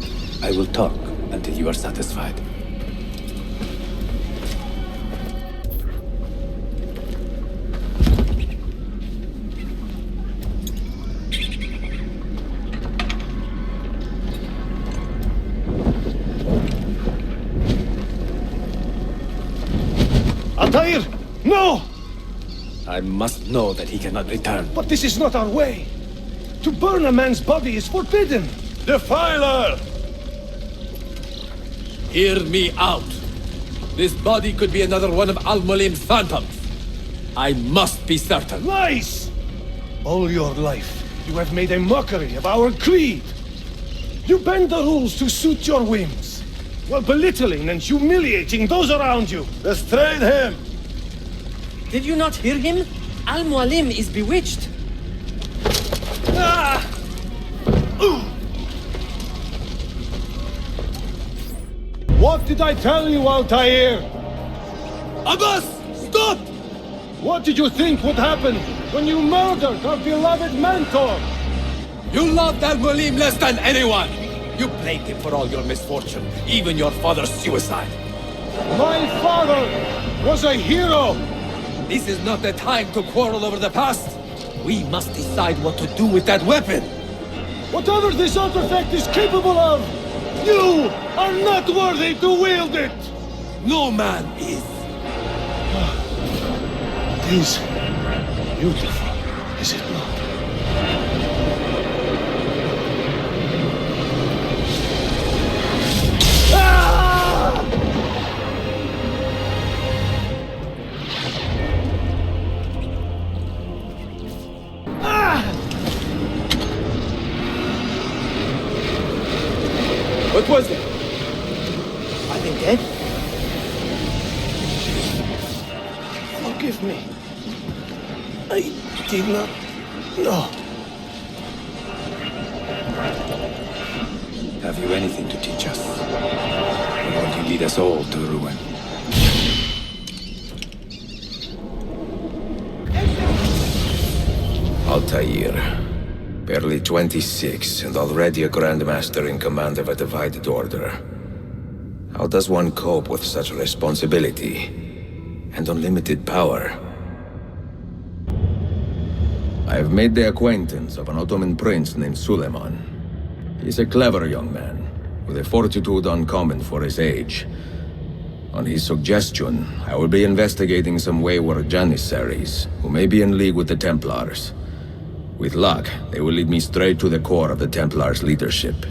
I will talk until you are satisfied. Altair! No! I must know that he cannot return. But this is not our way. To burn a man's body is forbidden. Defiler! Hear me out. This body could be another one of Al-Mulim's phantoms. I must be certain. Lies! All your life, you have made a mockery of our creed. You bend the rules to suit your whims, while belittling and humiliating those around you. Restrain him! Did you not hear him? Al-Mualim is bewitched. Ah! What did I tell you, Altair? Abbas! Stop! What did you think would happen when you murdered our beloved mentor? You loved Al-Mulim less than anyone! You blamed him for all your misfortune, even your father's suicide. My father was a hero! This is not the time to quarrel over the past. We must decide what to do with that weapon. Whatever this artifact is capable of, you are not worthy to wield it! No man is. It is beautiful, is it not? What was it? Are they dead? Forgive me. I did not know. Have you anything to teach us? Or will you lead us all to ruin? Altair. Barely 26 and already a Grandmaster in command of a divided order. How does one cope with such responsibility and unlimited power? I have made the acquaintance of an Ottoman prince named Suleiman. He's a clever young man, with a fortitude uncommon for his age. On his suggestion, I will be investigating some wayward Janissaries who may be in league with the Templars. With luck, they will lead me straight to the core of the Templars' leadership.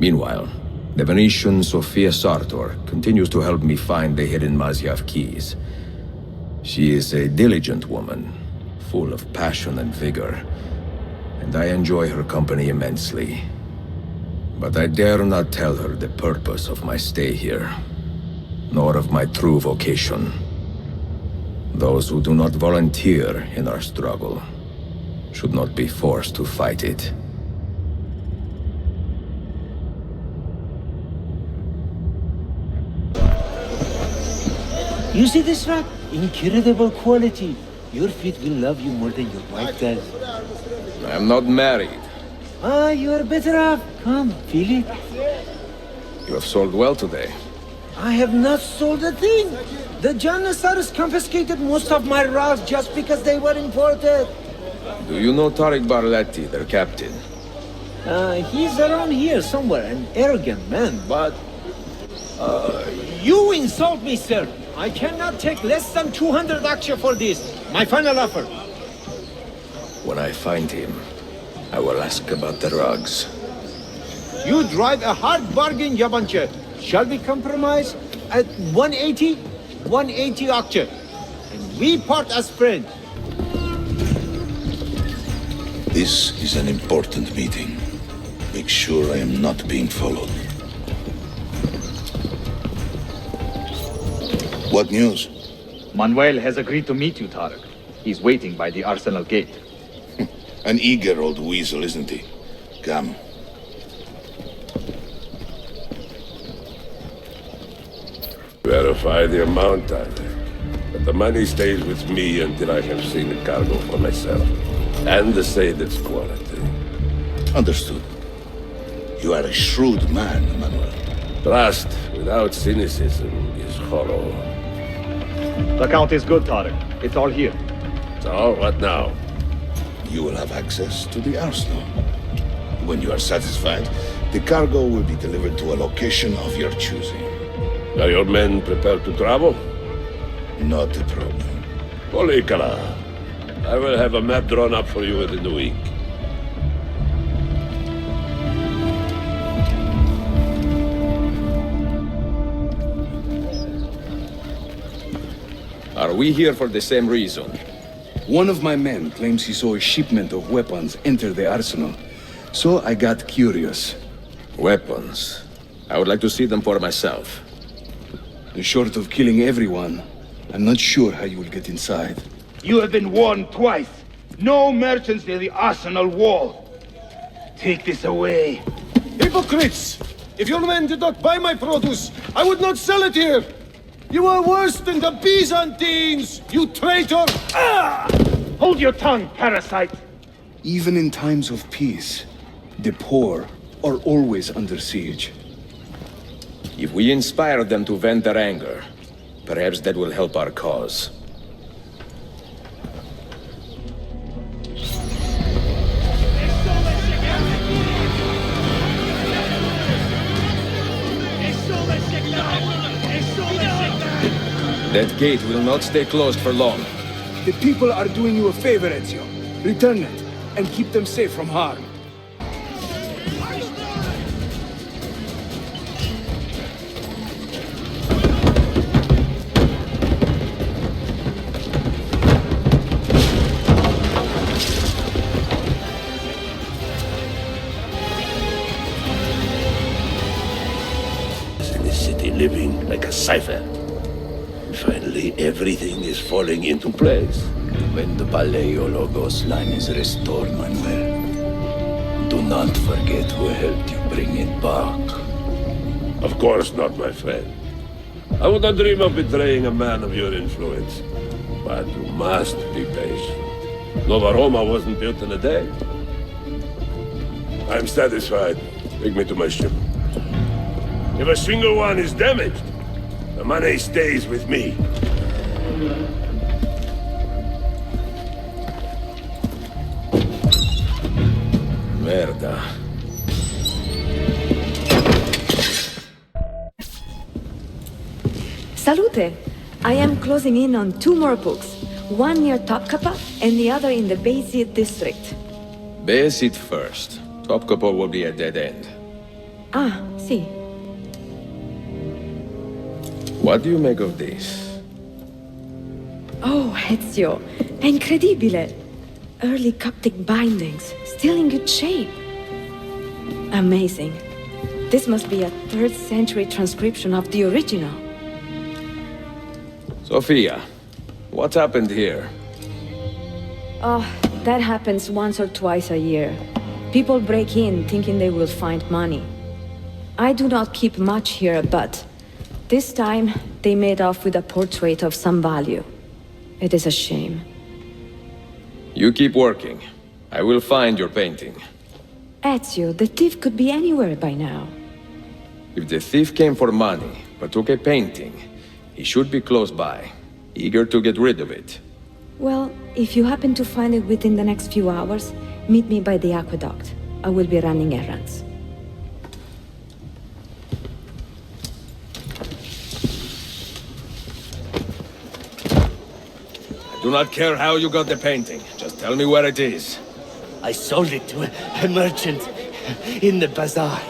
Meanwhile, the Venetian Sofia Sartor continues to help me find the hidden Masyaf keys. She is a diligent woman, full of passion and vigor, and I enjoy her company immensely. But I dare not tell her the purpose of my stay here, nor of my true vocation. Those who do not volunteer in our struggle should not be forced to fight it. You see this rug? Incredible quality. Your feet will love you more than your wife does. I am not married. Ah, you are better off. Come, feel it. You have sold well today. I have not sold a thing. The Janissaries confiscated most of my rugs just because they were imported. Do you know Tariq Barlatti, their captain? He's around here somewhere, an arrogant man, but... you insult me, sir. I cannot take less than 200 akçe for this. My final offer. When I find him, I will ask about the rugs. You drive a hard bargain, yabancı. Shall we compromise at 180? 180 akçe. And we part as friends. This is an important meeting. Make sure I am not being followed. What news? Manuel has agreed to meet you, Tariq. He's waiting by the arsenal gate. An eager old weasel, isn't he? Come. Verify the amount, Tyler. But the money stays with me until I have seen the cargo for myself. And to say its quality. Understood. You are a shrewd man, Manuel. Trust without cynicism is hollow. The count is good, Tariq. It's all here. So, what now? You will have access to the arsenal. When you are satisfied, the cargo will be delivered to a location of your choosing. Are your men prepared to travel? Not a problem. Polikala, I will have a map drawn up for you within the week. Are we here for the same reason? One of my men claims he saw a shipment of weapons enter the arsenal. So I got curious. Weapons? I would like to see them for myself. Short of killing everyone, I'm not sure how you will get inside. You have been warned twice. No merchants near the arsenal wall. Take this away. Hypocrites! If your men did not buy my produce, I would not sell it here! You are worse than the Byzantines, you traitor! Ah! Hold your tongue, parasite! Even in times of peace, the poor are always under siege. If we inspire them to vent their anger, perhaps that will help our cause. That gate will not stay closed for long. The people are doing you a favor, Ezio. Return it, and keep them safe from harm. In this city living like a cipher. Finally, everything is falling into place. When the Paleologos line is restored, Manuel, do not forget who helped you bring it back. Of course not, my friend. I would not dream of betraying a man of your influence. But you must be patient. Nova Roma wasn't built in a day. I'm satisfied. Take me to my ship. If a single one is damaged, the money stays with me. Merda. Salute! I am closing in on 2 more books. One near Topkapı and the other in the Beyazıt district. Beyazıt first. Topkapı will be a dead end. Ah, see. What do you make of this? Oh, Ezio. Incredibile. Early Coptic bindings, still in good shape. Amazing. This must be a 3rd century transcription of the original. Sophia, what happened here? Oh, that happens once or twice a year. People break in thinking they will find money. I do not keep much here, but this time they made off with a portrait of some value. It is a shame. You keep working. I will find your painting. Ezio, the thief could be anywhere by now. If the thief came for money, but took a painting. He should be close by, eager to get rid of it. Well, if you happen to find it within the next few hours, meet me by the aqueduct. I will be running errands. I do not care how you got the painting. Just tell me where it is. I sold it to a merchant in the bazaar.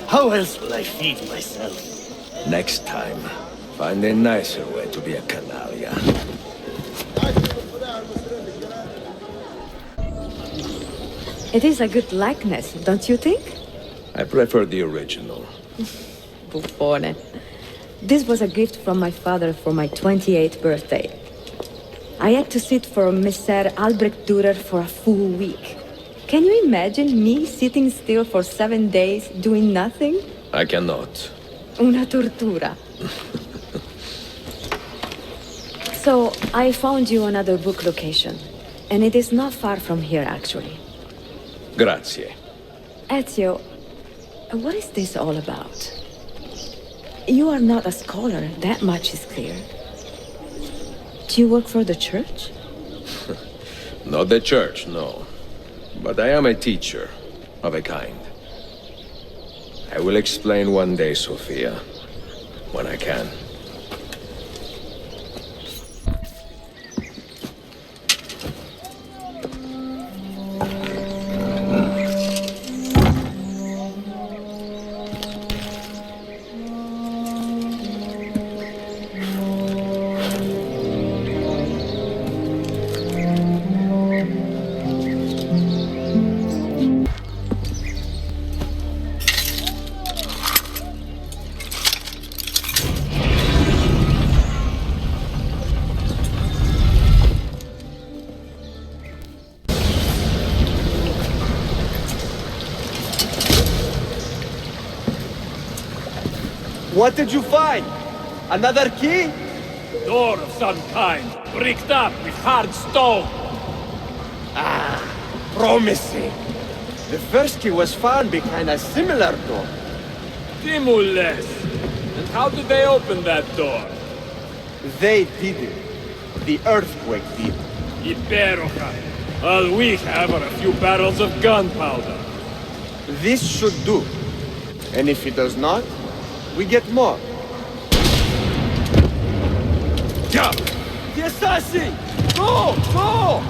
How else will I feed myself? Next time, find a nicer way to be a canalia. It is a good likeness, don't you think? I prefer the original. Buffone. This was a gift from my father for my 28th birthday. I had to sit for Messer Albrecht Dürer for a full week. Can you imagine me sitting still for 7 days doing nothing? I cannot. Una tortura. So, I found you another book location. And it is not far from here, actually. Grazie. Ezio, what is this all about? You are not a scholar, that much is clear. Do you work for the church? Not the church, no. But I am a teacher, of a kind. I will explain one day, Sophia, when I can. What did you find? Another key? Door of some kind, bricked up with hard stone. Ah, promising. The first key was found behind a similar door. Timules. And how did they open that door? They did it. The earthquake did. Iberoja. All we have are a few barrels of gunpowder. This should do. And if it does not, we get more. Yeah. The assassin! Go! Go!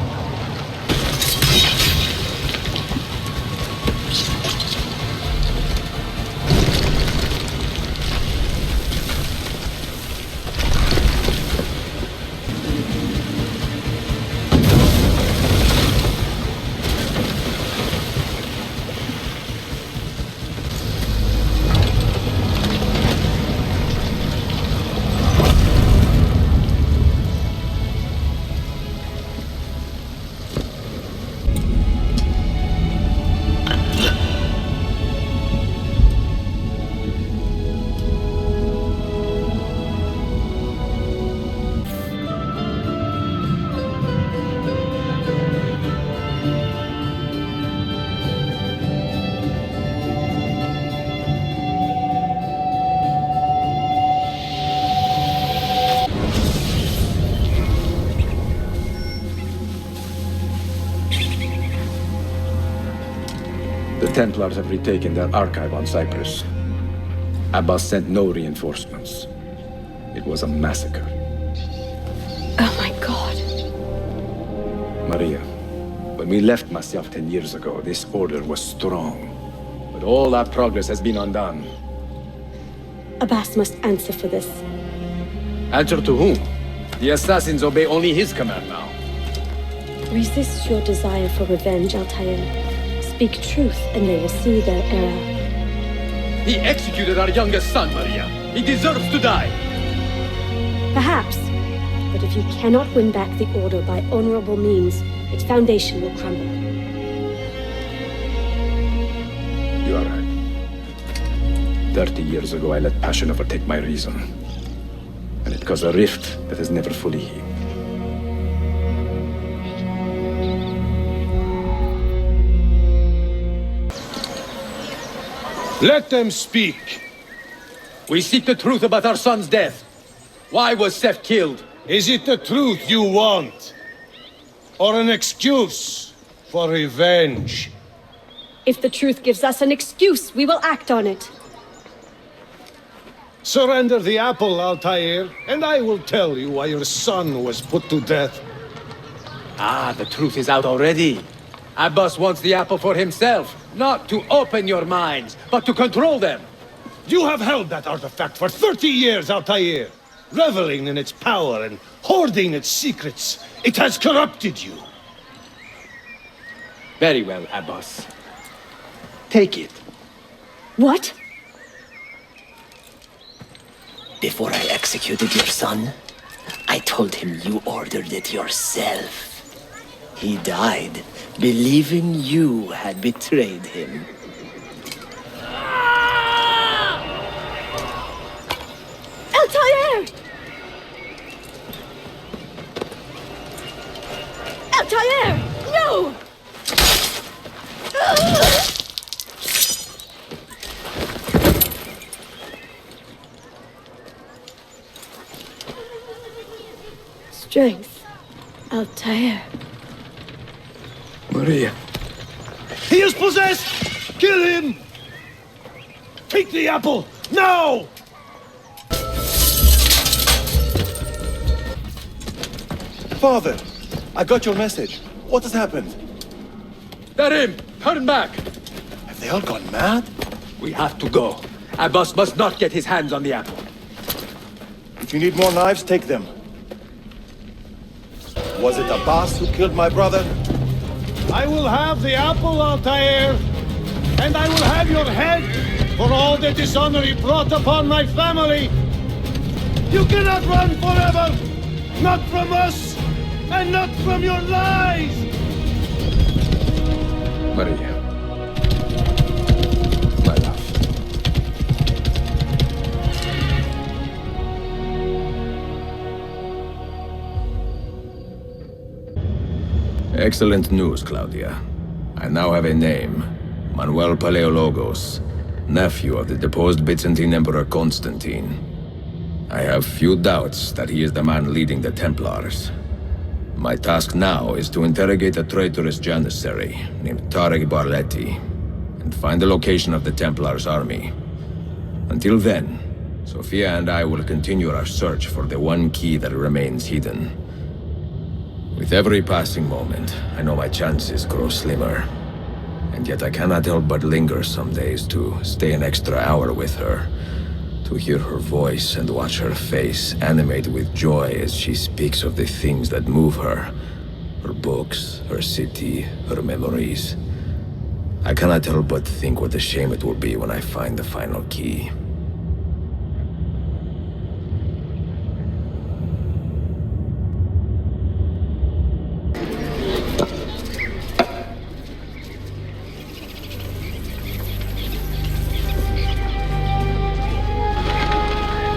The Templars have retaken their archive on Cyprus. Abbas sent no reinforcements. It was a massacre. Oh my god. Maria, when we left Masyaf 10 years ago, this order was strong. But all our progress has been undone. Abbas must answer for this. Answer to whom? The assassins obey only his command now. Resist your desire for revenge, Altair. Speak truth, and they will see their error. He executed our youngest son, Maria. He deserves to die. Perhaps. But if you cannot win back the Order by honorable means, its foundation will crumble. You are right. 30 years ago, I let passion overtake my reason. And it caused a rift that has never fully healed. Let them speak. We seek the truth about our son's death. Why was Seth killed? Is it the truth you want? Or an excuse for revenge? If the truth gives us an excuse, we will act on it. Surrender the apple, Altair, and I will tell you why your son was put to death. Ah, the truth is out already. Abbas wants the apple for himself, not to open your minds, but to control them. You have held that artifact for 30 years, Altair, reveling in its power and hoarding its secrets. It has corrupted you. Very well, Abbas. Take it. What? Before I executed your son, I told him you ordered it yourself. He died, believing you had betrayed him. Altair! Altair! No! Strength. Altair. Maria. He is possessed! Kill him! Take the apple, now! Father, I got your message. What has happened? Dilerim, turn back! Have they all gone mad? We have to go. Abbas must not get his hands on the apple. If you need more knives, take them. Was it Abbas who killed my brother? I will have the apple, Altair, and I will have your head for all the dishonor he brought upon my family. You cannot run forever, not from us, and not from your lies. Maria. My love. Excellent news, Claudia. I now have a name. Manuel Paleologos, nephew of the deposed Byzantine Emperor Constantine. I have few doubts that he is the man leading the Templars. My task now is to interrogate a traitorous janissary named Tarek Barletti and find the location of the Templars' army. Until then, Sophia and I will continue our search for the one key that remains hidden. With every passing moment, I know my chances grow slimmer. And yet I cannot help but linger some days to stay an extra hour with her, to hear her voice and watch her face animate with joy as she speaks of the things that move her. Her books, her city, her memories. I cannot help but think what a shame it will be when I find the final key.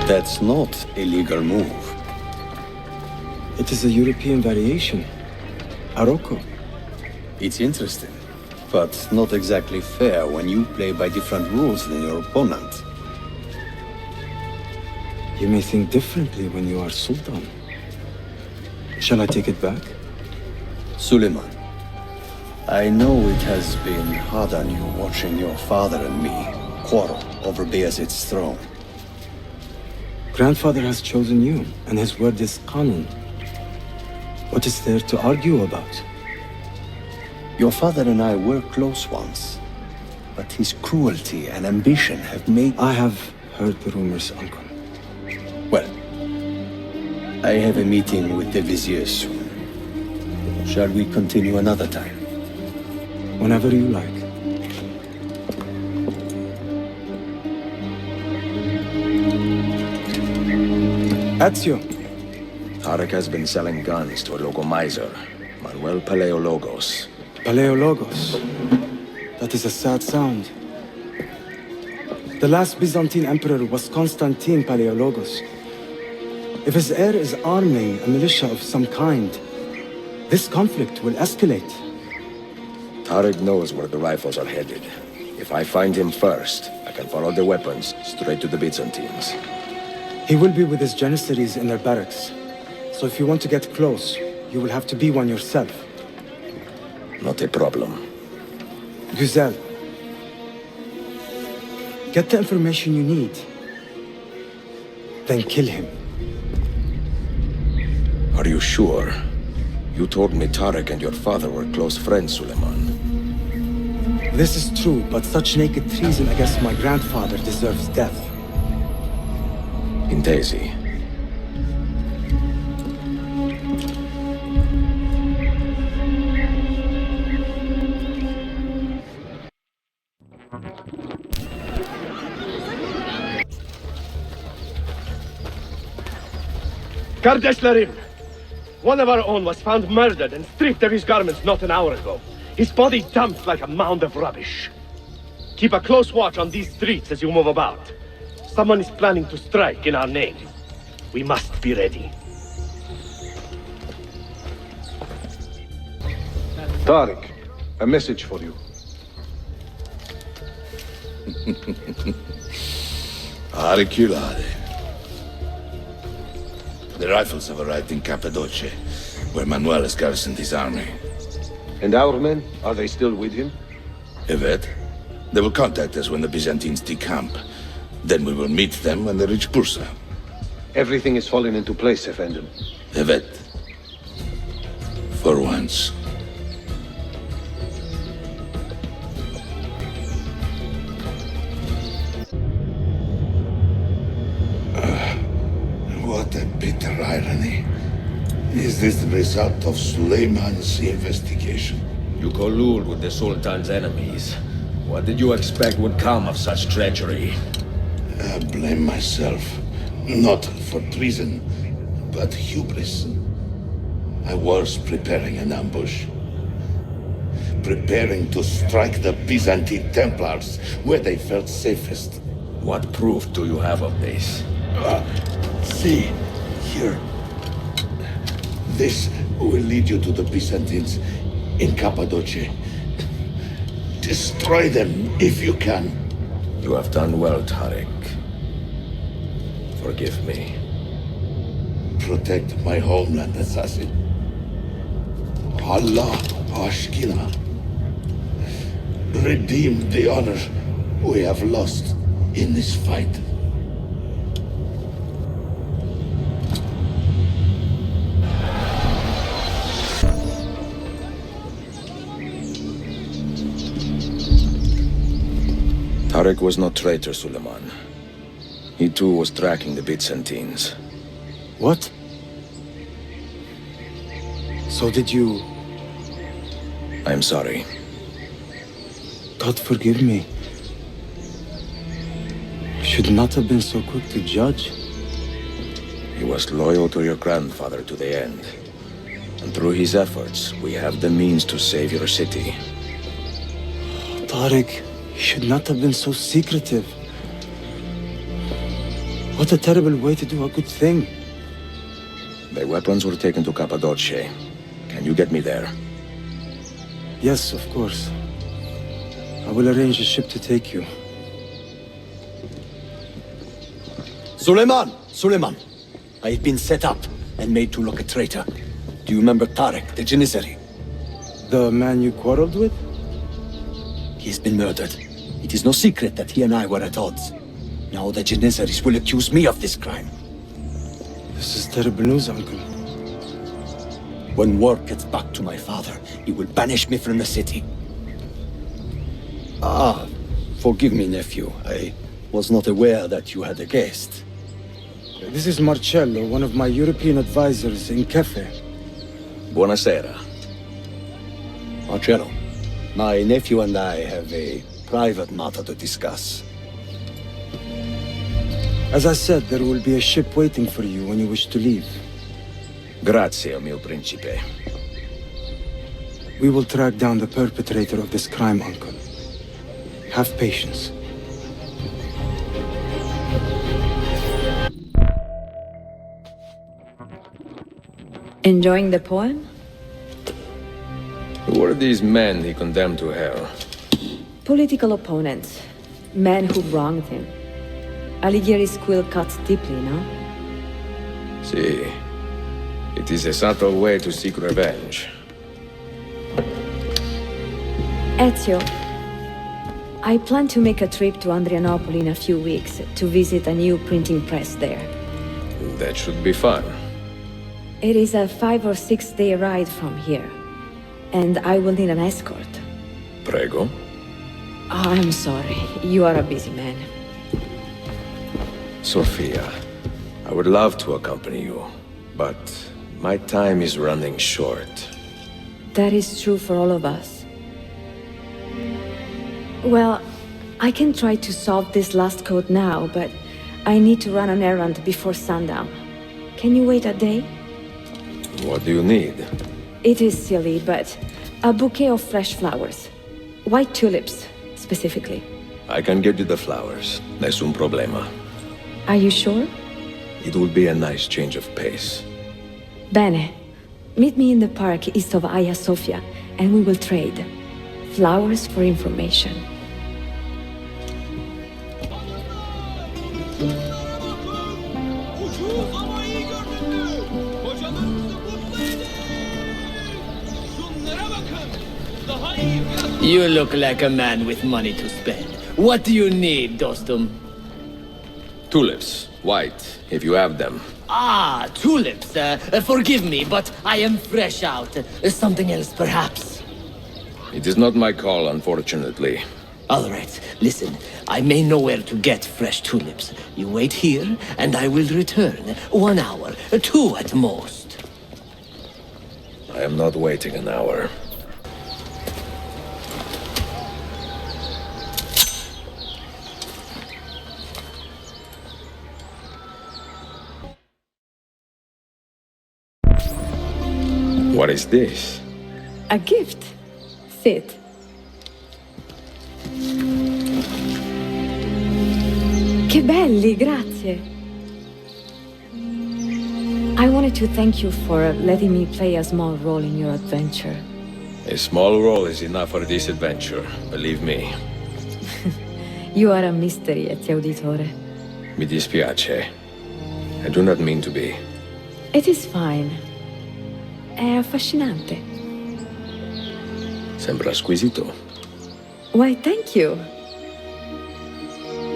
That's not a legal move. It is a European variation. Aroko. It's interesting, but not exactly fair when you play by different rules than your opponent. You may think differently when you are Sultan. Shall I take it back? Suleiman, I know it has been hard on you watching your father and me quarrel over Bayezid's throne. Grandfather has chosen you, and his word is Qanun. What is there to argue about? Your father and I were close once, but his cruelty and ambition have made... I have heard the rumors, Uncle. Well, I have a meeting with the Vizier soon. Shall we continue another time? Whenever you like. Ezio. Tarek has been selling guns to a local miser, Manuel Paleologos. Paleologos. That is a sad sound. The last Byzantine emperor was Constantine Paleologos. If his heir is arming a militia of some kind, this conflict will escalate. Tarek knows where the rifles are headed. If I find him first, I can follow the weapons straight to the Byzantines. He will be with his Janissaries in their barracks. So if you want to get close, you will have to be one yourself. Not a problem. Güzel. Get the information you need. Then kill him. Are you sure? You told me Tarek and your father were close friends, Suleiman. This is true, but such naked treason against my grandfather deserves death. Intesi. Kardeşlerim! One of our own was found murdered and stripped of his garments not an hour ago. His body dumped like a mound of rubbish. Keep a close watch on these streets as you move about. Someone is planning to strike in our name. We must be ready. Tarek, a message for you. Harikulade. The rifles have arrived in Cappadocia, where Manuel has garrisoned his army. And our men, are they still with him? Evet. They will contact us when the Byzantines decamp. Then we will meet them when they reach Bursa. Everything is falling into place, Efendim. Evet. For once. What a bitter irony. Is this the result of Suleiman's investigation? You collude with the Sultan's enemies. What did you expect would come of such treachery? I blame myself. Not for treason, but hubris. I was preparing an ambush. Preparing to strike the Byzantine Templars where they felt safest. What proof do you have of this? See, here. This will lead you to the Byzantines in Cappadocia. Destroy them if you can. You have done well, Tarek. Forgive me. Protect my homeland, assassin. Allah aşkına. Redeem the honor we have lost in this fight. Tarek was no traitor, Suleiman. He too was tracking the Byzantines. What? So did you... I'm sorry. God forgive me. Should not have been so quick to judge. He was loyal to your grandfather to the end. And through his efforts, we have the means to save your city. Tarek, you should not have been so secretive. What a terrible way to do a good thing. The weapons were taken to Cappadocia. Can you get me there? Yes, of course. I will arrange a ship to take you. Suleiman! Suleiman! I've been set up and made to look a traitor. Do you remember Tarek, the Janissary? The man you quarreled with? He's been murdered. It is no secret that he and I were at odds. Now the Janissaries will accuse me of this crime. This is terrible news, Uncle. When word gets back to my father, he will banish me from the city. Ah, forgive me, nephew. I was not aware that you had a guest. This is Marcello, one of my European advisors in Cafe. Buonasera. Marcello, my nephew and I have a private matter to discuss. As I said, there will be a ship waiting for you when you wish to leave. Grazie, mio principe. We will track down the perpetrator of this crime, Uncle. Have patience. Enjoying the poem? Who were these men he condemned to hell? Political opponents, men who wronged him. Alighieri's quill cuts deeply, no? See, it is a subtle way to seek revenge. Ezio, I plan to make a trip to Andrianople in a few weeks to visit a new printing press there. That should be fun. It is a 5 or 6 day ride from here, and I will need an escort. Prego. Oh, I'm sorry, you are a busy man. Sophia, I would love to accompany you, but my time is running short. That is true for all of us. Well, I can try to solve this last code now, but I need to run an errand before sundown. Can you wait a day? What do you need? It is silly, but a bouquet of fresh flowers. White tulips, specifically. I can get you the flowers. Nessun problema. Are you sure? It will be a nice change of pace. Bene. Meet me in the park east of Hagia Sophia, and we will trade. Flowers for information. You look like a man with money to spend. What do you need, Dostum? Tulips, white, if you have them. Ah, tulips. Forgive me, but I am fresh out. Something else, perhaps? It is not my call, unfortunately. All right, listen. I may know where to get fresh tulips. You wait here, and I will return. 1 hour, 2 at most. I am not waiting an hour. What is this? A gift. Sit. Che belli, grazie. I wanted to thank you for letting me play a small role in your adventure. A small role is enough for this adventure, believe me. You are a mystery, Ezio Auditore. Mi dispiace. I do not mean to be. It is fine. È affascinante. Sembra squisito. Why, thank you.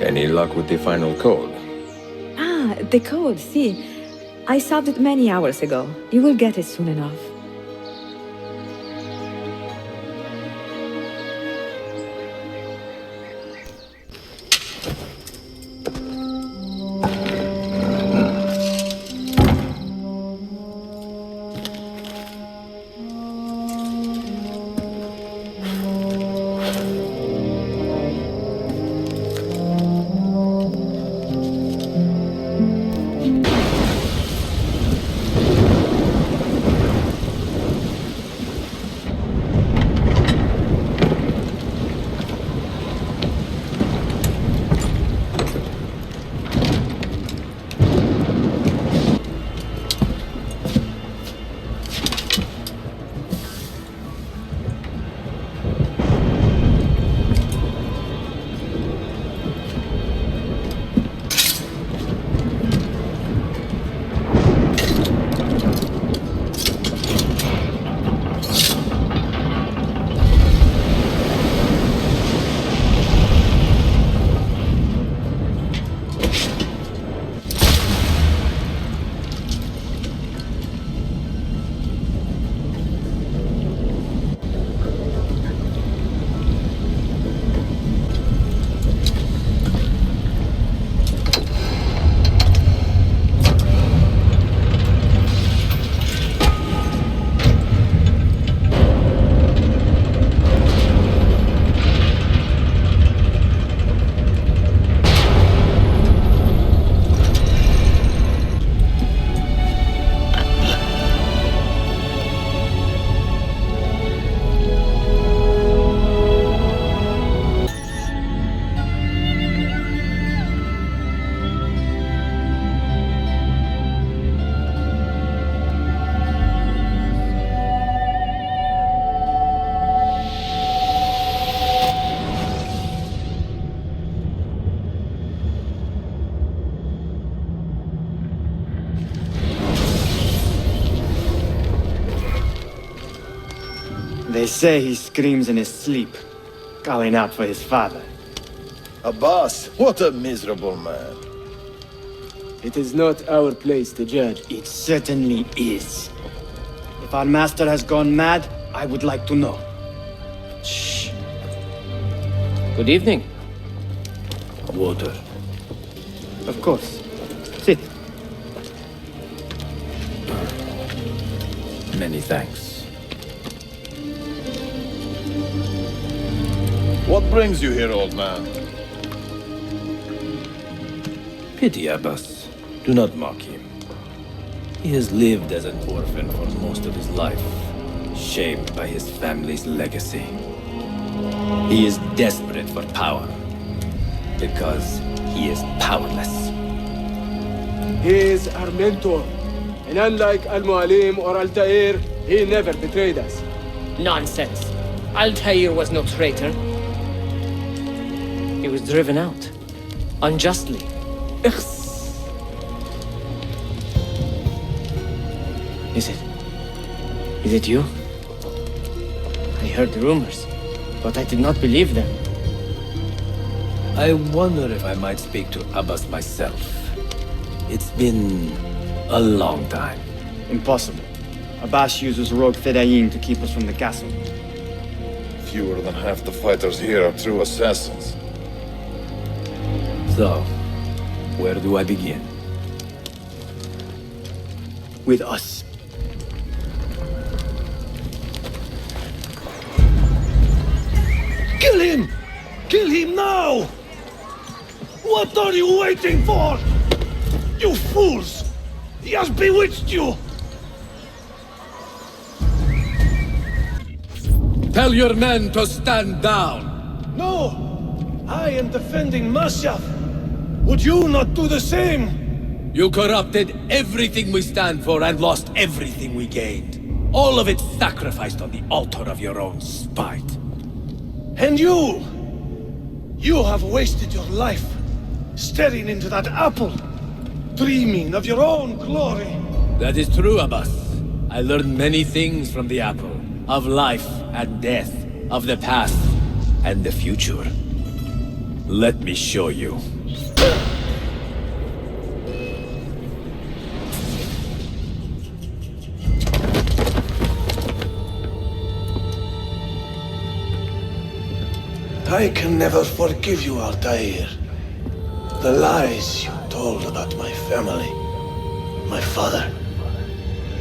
Any luck with the final code? Ah, the code, see. I solved it many hours ago. You will get it soon enough. say he screams in his sleep, calling out for his father. Abbas, what a miserable man. It is not our place to judge. It certainly is. If our master has gone mad, I would like to know. Shh. Good evening. Water. Of course. Sit. Many thanks. What brings you here, old man? Pity Abbas. Do not mock him. He has lived as an orphan for most of his life, shaped by his family's legacy. He is desperate for power, because he is powerless. He is our mentor, and unlike Al-Mualim or Altair, he never betrayed us. Nonsense. Altair was no traitor. He was driven out, unjustly. Is it you? I heard the rumors, but I did not believe them. I wonder if I might speak to Abbas myself. It's been a long time. Impossible. Abbas uses rogue Fedayeen to keep us from the castle. Fewer than half the fighters here are true assassins. So, where do I begin? With us. Kill him! Kill him now! What are you waiting for? You fools! He has bewitched you! Tell your men to stand down! No! I am defending Masyaf! Would you not do the same? You corrupted everything we stand for and lost everything we gained. All of it sacrificed on the altar of your own spite. And you! You have wasted your life staring into that apple, dreaming of your own glory. That is true, Abbas. I learned many things from the apple. Of life and death, of the past and the future. Let me show you. I can never forgive you, Altair. The lies you told about my family, my father,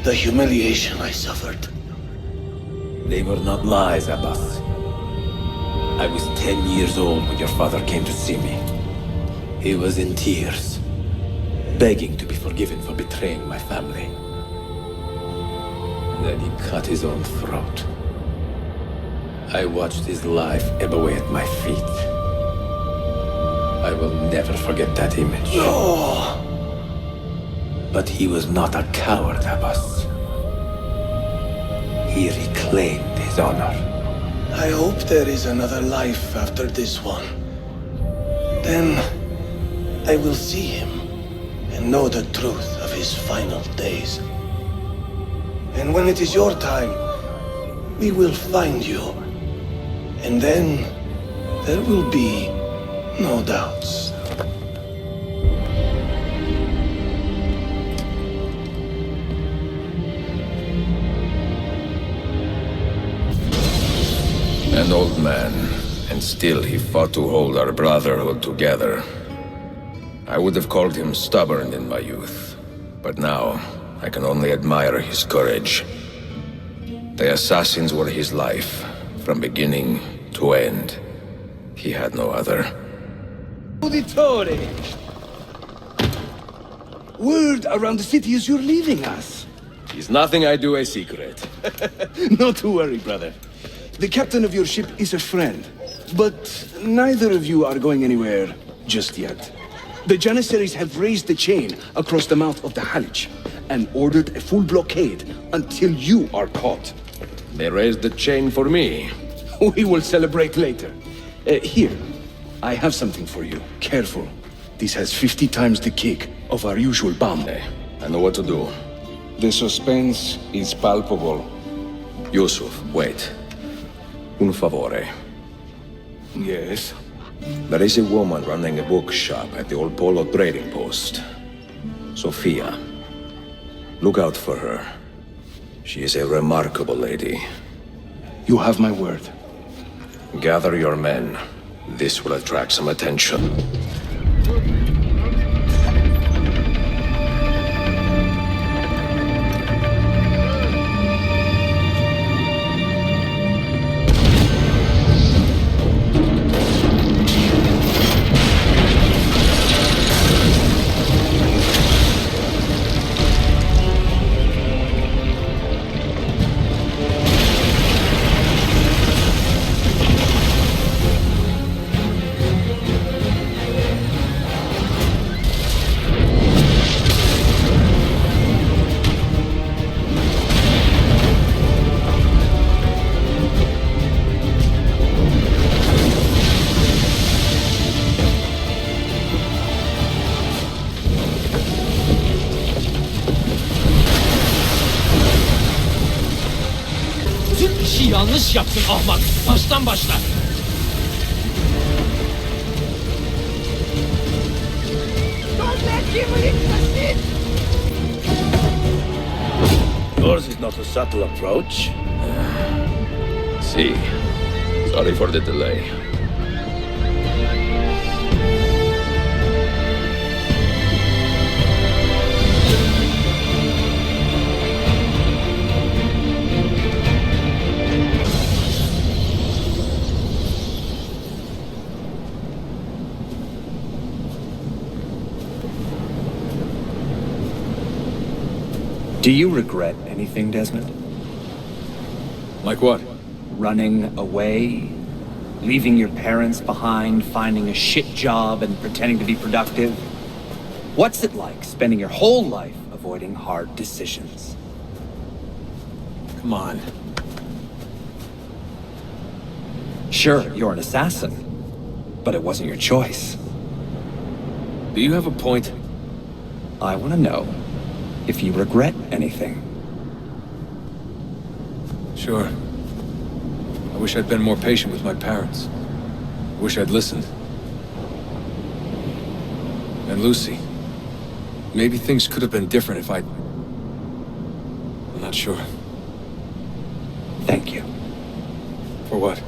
the humiliation I suffered. They were not lies, Abbas. I was 10 years old when your father came to see me. He was in tears, begging to be forgiven for betraying my family. Then he cut his own throat. I watched his life ebb away at my feet. I will never forget that image. No! But he was not a coward, Abbas. He reclaimed his honor. I hope there is another life after this one. Then I will see him and know the truth of his final days. And when it is your time, we will find you. And then there will be no doubts. An old man, and still he fought to hold our brotherhood together. I would have called him stubborn in my youth, but now I can only admire his courage. The assassins were his life, from beginning to end. He had no other. Uditore! Word around the city is you're leaving us. Is nothing I do a secret. Not to worry, brother. The captain of your ship is a friend, but neither of you are going anywhere just yet. The Janissaries have raised the chain across the mouth of the Halij and ordered a full blockade until you are caught. They raised the chain for me. We will celebrate later. Here, I have something for you. Careful. This has 50 times the kick of our usual bomb. I know what to do. The suspense is palpable. Yusuf, wait. Un favore. Yes? There is a woman running a bookshop at the old Polo trading post. Sophia. Look out for her. She is a remarkable lady. You have my word. Gather your men. This will attract some attention. Yanlış yaptın ahmak. Baştan başla. Yours is not a subtle approach. See. Sorry for the delay. Do you regret anything, Desmond? Like what? Running away? Leaving your parents behind, finding a shit job and pretending to be productive? What's it like spending your whole life avoiding hard decisions? Come on. Sure, you're an assassin, but it wasn't your choice. Do you have a point? I want to know if you regret anything. Sure. I wish I'd been more patient with my parents. I wish I'd listened. And Lucy. Maybe things could have been different if I'd... I'm not sure. Thank you. For what?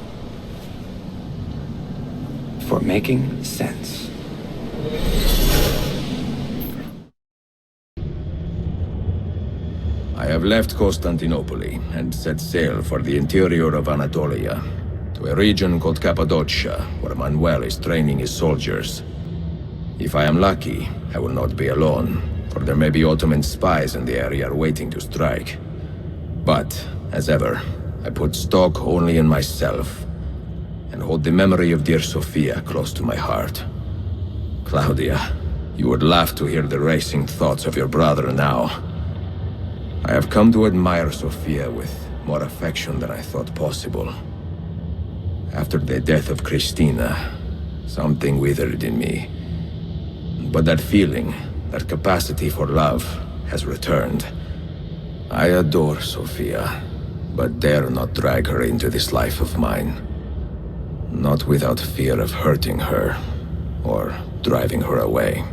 For making sense. I have left Constantinople and set sail for the interior of Anatolia, to a region called Cappadocia, where Manuel is training his soldiers. If I am lucky, I will not be alone, for there may be Ottoman spies in the area waiting to strike. But, as ever, I put stock only in myself, and hold the memory of dear Sophia close to my heart. Claudia, you would laugh to hear the racing thoughts of your brother now. I have come to admire Sophia with more affection than I thought possible. After the death of Christina, something withered in me. But that feeling, that capacity for love, has returned. I adore Sophia, but dare not drag her into this life of mine. Not without fear of hurting her, or driving her away.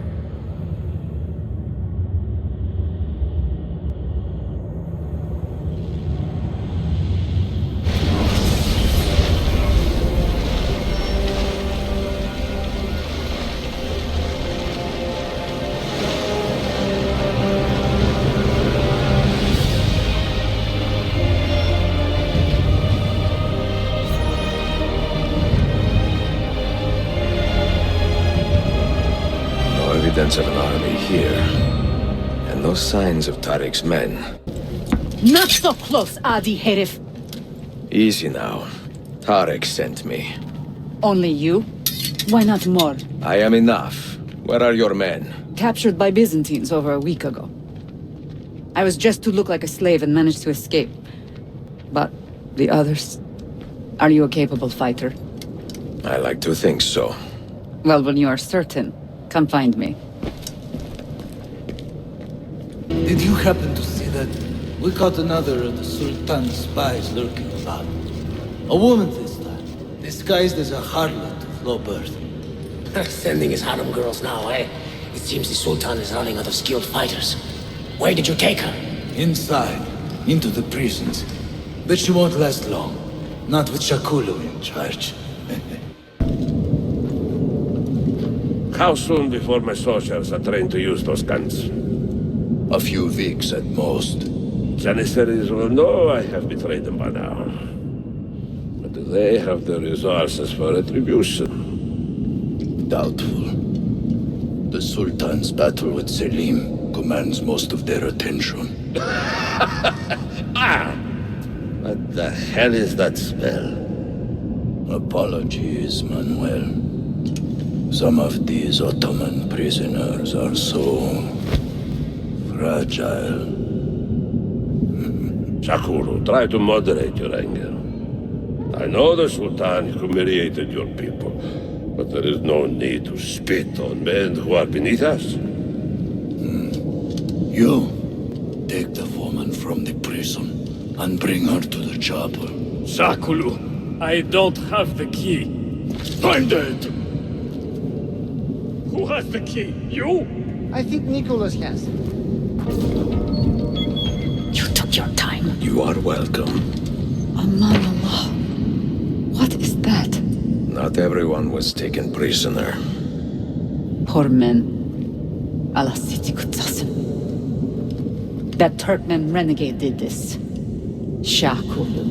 Evidence of an army here, and no signs of Tariq's men. Not so close, Adi herif. Easy now. Tariq sent me. Only you? Why not more? I am enough. Where are your men? Captured by Byzantines over a week ago. I was just to look like a slave and managed to escape. But the others? Are you a capable fighter? I like to think so. Well, when you are certain, come find me. Did you happen to see that? We caught another of the Sultan's spies lurking about. A woman this Disguised as a harlot of low birth. Sending his harem girls now, eh? It seems the Sultan is running out of skilled fighters. Where did you take her? Inside, into the prisons. But she won't last long. Not with Shakulu in charge. How soon before my soldiers are trained to use those guns? A few weeks at most. Janissaries will know I have betrayed them by now. But do they have the resources for retribution? Doubtful. The Sultan's battle with Selim commands most of their attention. What the hell is that spell? Apologies, Manuel. Some of these Ottoman prisoners are so fragile. Shakuru, try to moderate your anger. I know the Sultan humiliated your people, but there is no need to spit on men who are beneath us. You take the woman from the prison and bring her to the chapel. Shakulu, I don't have the key. Find it! Who has the key? You? I think Nicholas has. You took your time. You are welcome. Aman Allah. What is that? Not everyone was taken prisoner. Poor men. Allah siti kutsasın. That Turkmen renegade did this. Shakulu.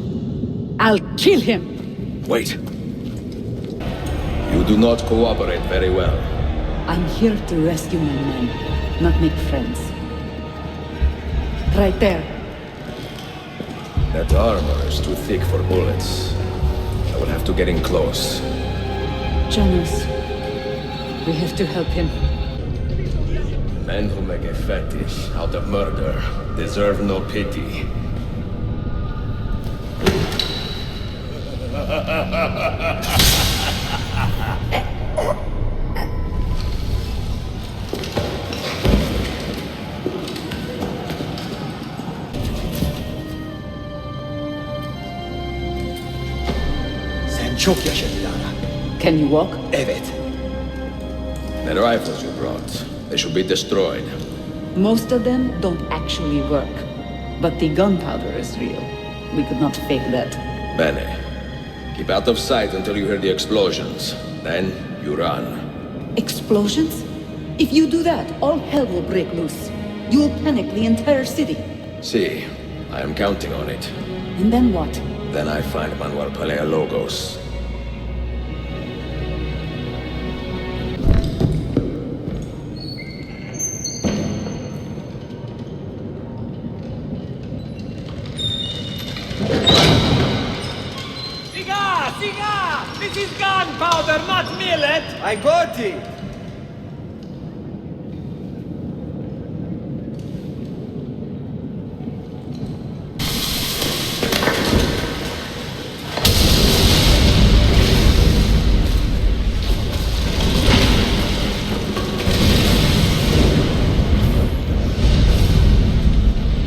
I'll kill him! Wait. You do not cooperate very well. I'm here to rescue my men, not make friends. Right there. That armor is too thick for bullets. I will have to get in close. Janus, we have to help him. Men who make a fetish out of murder deserve no pity. Sen çok yaşa Dilara. Can you walk? Evet. The rifles you brought, they should be destroyed. Most of them don't actually work. But the gunpowder is real. We could not fake that. Bene. Keep out of sight until you hear the explosions. Then you run. Explosions? If you do that, all hell will break loose. You will panic the entire city. See, I am counting on it. And then what? Then I find Manuel Paleologos. Cigar! This is gunpowder, not millet! I got it!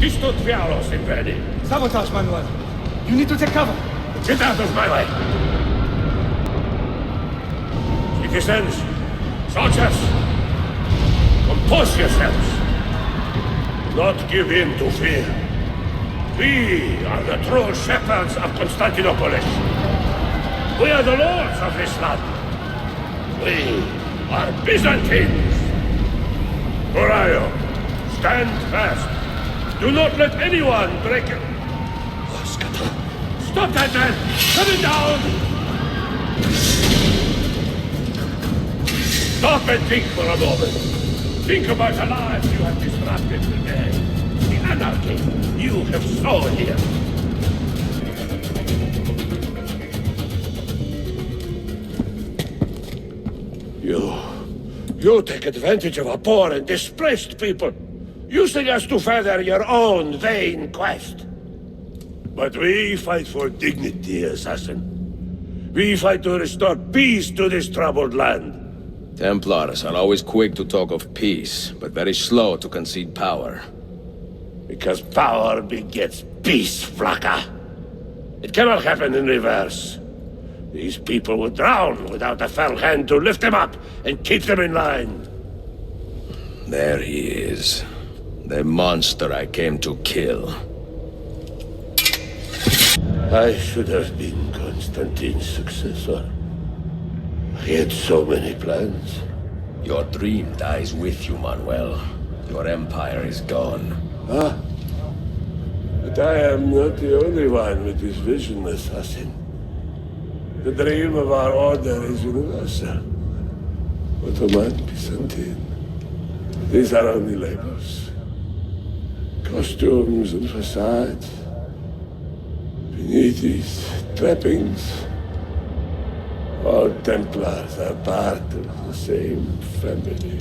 Disturbia in ready. Sabotage, Manuel. You need to take cover. Get out of my way! Citizens, soldiers, compose yourselves. Do not give in to fear. We are the true shepherds of Constantinople. We are the lords of this land. We are Byzantines. Horayo, stand fast. Do not let anyone break it. Stop that man! Put it down! Stop and think for a moment. Think about the lives you have disrupted today. The anarchy you have sown here. You take advantage of a poor and displaced people, using us to further your own vain quest. But we fight for dignity, assassin. We fight to restore peace to this troubled land. Templars are always quick to talk of peace, but very slow to concede power. Because power begets peace, Flaka. It cannot happen in reverse. These people would drown without a fell hand to lift them up and keep them in line. There he is. The monster I came to kill. I should have been Constantine's successor. He had so many plans. Your dream dies with you, Manuel. Your empire is gone. Ah. But I am not the only one with this vision, assassin. The dream of our order is universal. Ottoman, Byzantine. These are only labels. Costumes and facades. Beneath these trappings, all Templars are part of the same family.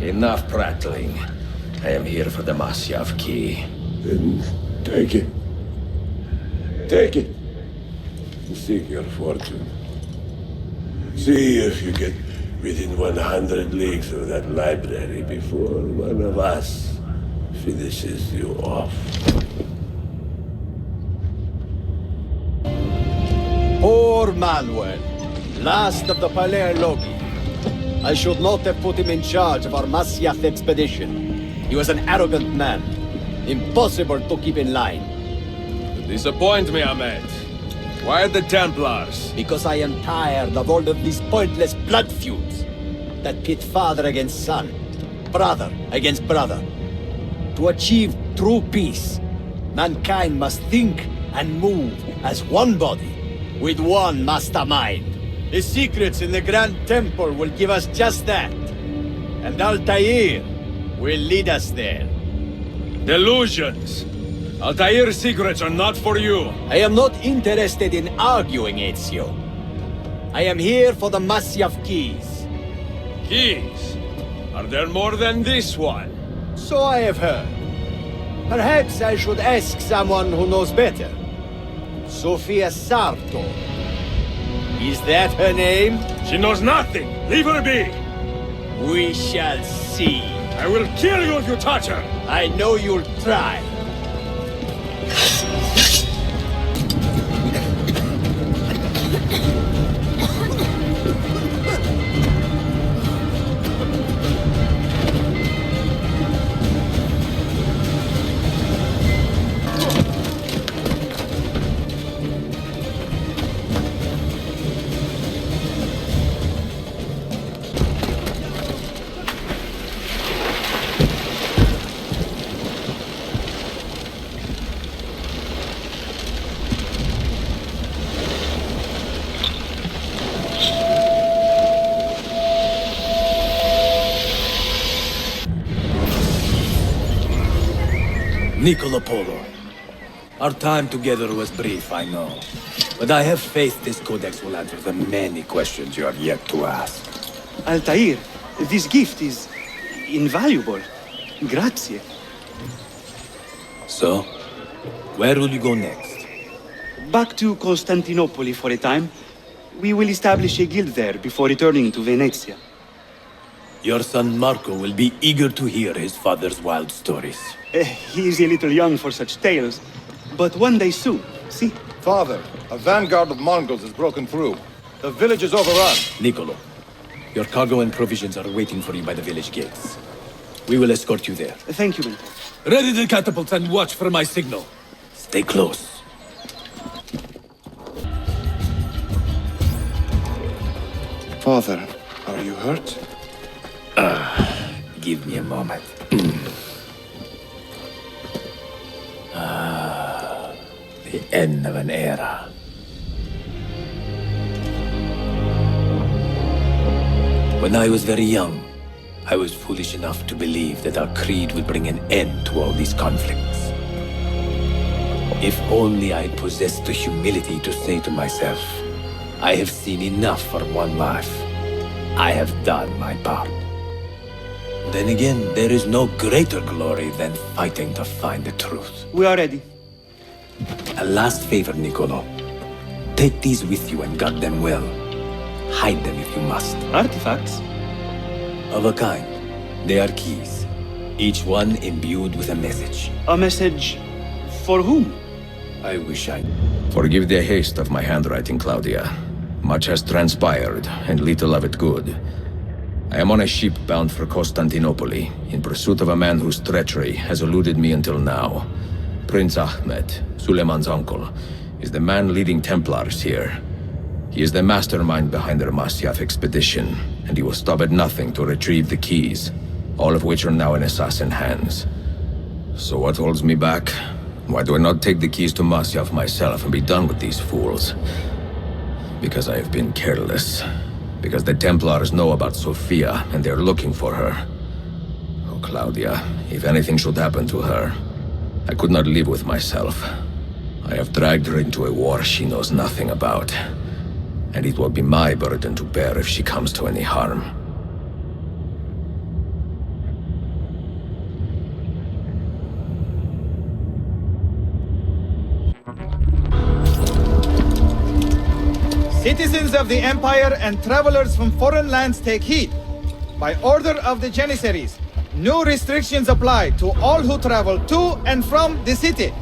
Enough prattling. I am here for the Masyav key. Then take it. Take it. And seek your fortune. See if you get within 100 leagues of that library before one of us finishes you off. Poor Manuel, last of the Palerologi. I should not have put him in charge of our Masyath expedition. He was an arrogant man. Impossible to keep in line. You disappoint me, Ahmed. Why the Templars? Because I am tired of all of these pointless blood feuds that pit father against son, brother against brother. To achieve true peace, mankind must think and move as one body, with one mastermind. The secrets in the Grand Temple will give us just that. And Altair will lead us there. Delusions! Altair's secrets are not for you. I am not interested in arguing, Ezio. I am here for the Masyav keys. Keys? Are there more than this one? So I have heard. Perhaps I should ask someone who knows better. Sofia Sarto. Is that her name? She knows nothing! Leave her be! We shall see. I will kill you if you touch her! I know you'll try. Niccolo Polo. Our time together was brief, I know. But I have faith this codex will answer the many questions you have yet to ask. Altair, this gift is invaluable. Grazie. So, where will you go next? Back to Constantinople for a time. We will establish a guild there before returning to Venezia. Your son Marco will be eager to hear his father's wild stories. He is a little young for such tales, but one day soon, see? Father, a vanguard of Mongols has broken through. The village is overrun. Niccolo, your cargo and provisions are waiting for you by the village gates. We will escort you there. Thank you, Mentor. Ready the catapults and watch for my signal. Stay close. Father, are you hurt? Give me a moment. The end of an era. When I was very young, I was foolish enough to believe that our creed would bring an end to all these conflicts. If only I possessed the humility to say to myself, I have seen enough for one life. I have done my part. Then again, there is no greater glory than fighting to find the truth. We are ready. A last favor, Niccolo. Take these with you and guard them well. Hide them if you must. Artifacts? Of a kind. They are keys. Each one imbued with a message. A message for whom? I wish I... Forgive the haste of my handwriting, Claudia. Much has transpired, and little of it good. I am on a ship bound for Constantinople, in pursuit of a man whose treachery has eluded me until now. Prince Ahmed, Suleiman's uncle, is the man leading Templars here. He is the mastermind behind their Masyaf expedition, and he will stop at nothing to retrieve the keys, all of which are now in assassin hands. So what holds me back? Why do I not take the keys to Masyaf myself and be done with these fools? Because I have been careless. Because the Templars know about Sophia, and they're looking for her. Oh, Claudia, if anything should happen to her, I could not live with myself. I have dragged her into a war she knows nothing about. And it will be my burden to bear if she comes to any harm. Citizens of the Empire and travelers from foreign lands take heed. By order of the Janissaries, new restrictions apply to all who travel to and from the city.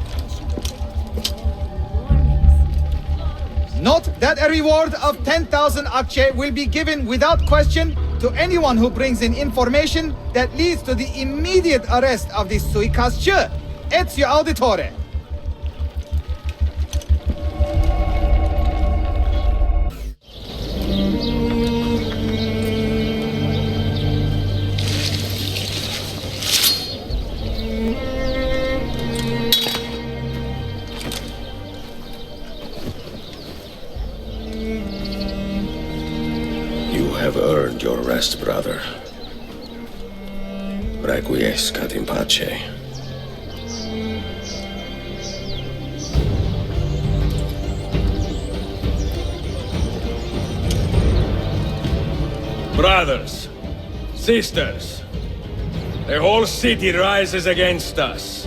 Note that a reward of 10,000 akçe will be given without question to anyone who brings in information that leads to the immediate arrest of the suikastçı. Ezio Auditore. Your rest, brother. Requiescat in pace. Brothers, sisters, the whole city rises against us,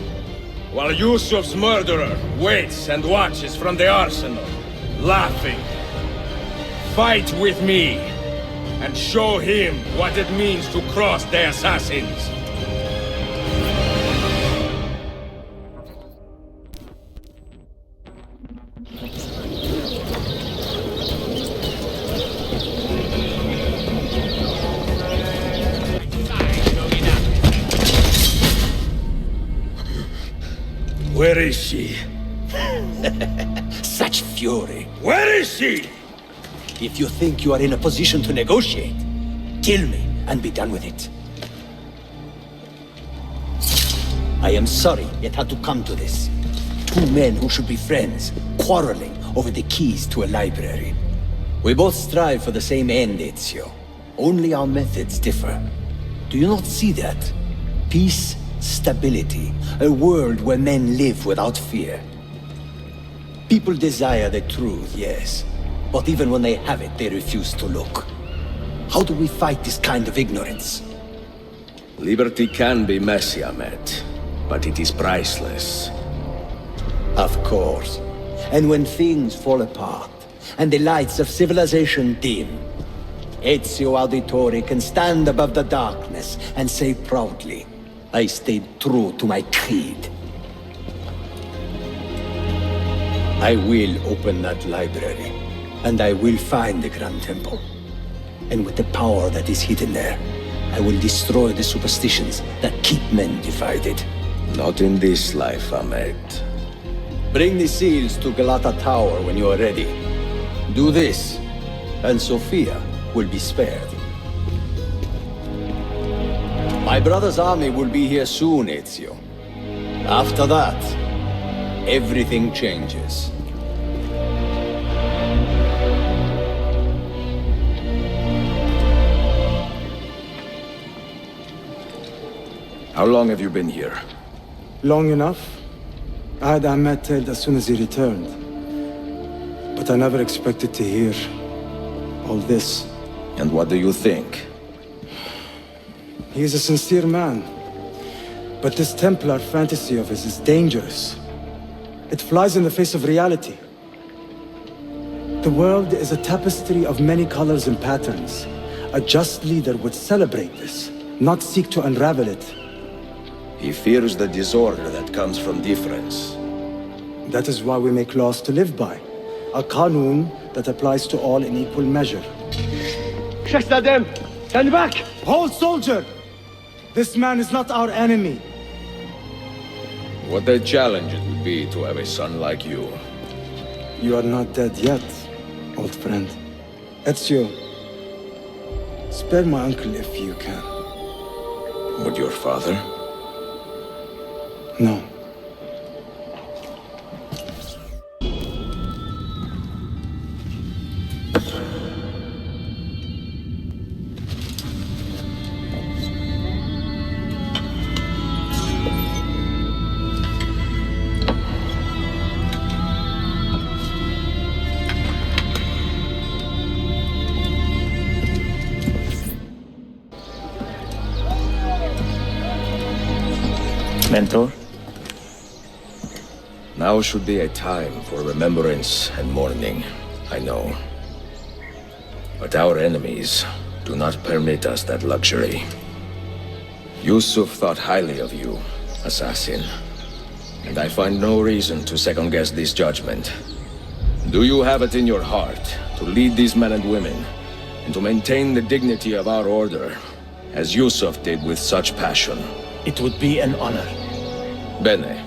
while Yusuf's murderer waits and watches from the arsenal, laughing. Fight with me, and show him what it means to cross the assassins. Where is she? Such fury. Where is she? If you think you are in a position to negotiate, kill me and be done with it. I am sorry it had to come to this. Two men who should be friends, quarreling over the keys to a library. We both strive for the same end, Ezio. Only our methods differ. Do you not see that? Peace, stability, a world where men live without fear. People desire the truth, yes. But even when they have it, they refuse to look. How do we fight this kind of ignorance? Liberty can be messy, Ahmed, but it is priceless. Of course. And when things fall apart, and the lights of civilization dim, Ezio Auditore can stand above the darkness and say proudly, I stayed true to my creed. I will open that library. And I will find the Grand Temple. And with the power that is hidden there, I will destroy the superstitions that keep men divided. Not in this life, Ahmed. Bring the seals to Galata Tower when you are ready. Do this, and Sophia will be spared. My brother's army will be here soon, Ezio. After that, everything changes. How long have you been here? Long enough. I had Ahmed tailed as soon as he returned. But I never expected to hear all this. And what do you think? He is a sincere man. But this Templar fantasy of his is dangerous. It flies in the face of reality. The world is a tapestry of many colors and patterns. A just leader would celebrate this, not seek to unravel it. He fears the disorder that comes from difference. That is why we make laws to live by. a kanun that applies to all in equal measure. Şehzadem, stand back! Hold, soldier! This man is not our enemy. What a challenge it would be to have a son like you. You are not dead yet, old friend. Ezio, spare my uncle if you can. Would your father? No. Mentor? Now should be a time for remembrance and mourning, I know. But our enemies do not permit us that luxury. Yusuf thought highly of you, assassin. And I find no reason to second-guess this judgment. Do you have it in your heart to lead these men and women, and to maintain the dignity of our order, as Yusuf did with such passion? It would be an honor. Bene,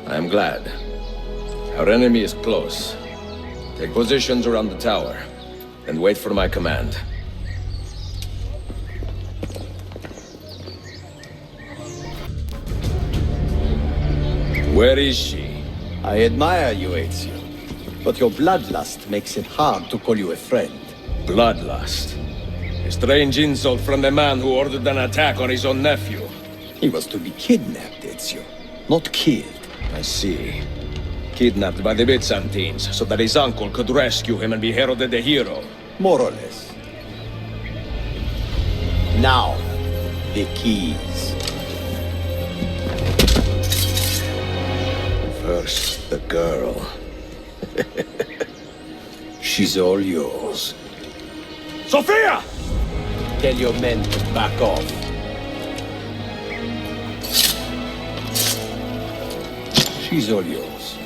I am glad. Our enemy is close. Take positions around the tower, and wait for my command. Where is she? I admire you, Ezio. But your bloodlust makes it hard to call you a friend. Bloodlust? A strange insult from the man who ordered an attack on his own nephew. He was to be kidnapped, Ezio, not killed. I see. Kidnapped by the Byzantines, so that his uncle could rescue him and be heralded a hero. More or less. Now, the keys. First, the girl. She's all yours. Sophia! Tell your men to back off. She's all yours.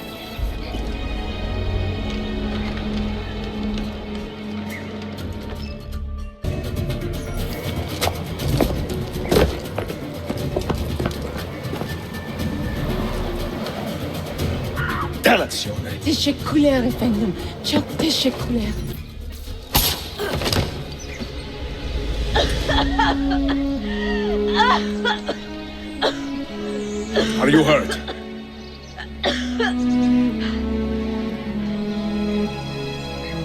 Delazione! Teşekkürler efendim. Çok teşekkürler. Are you hurt?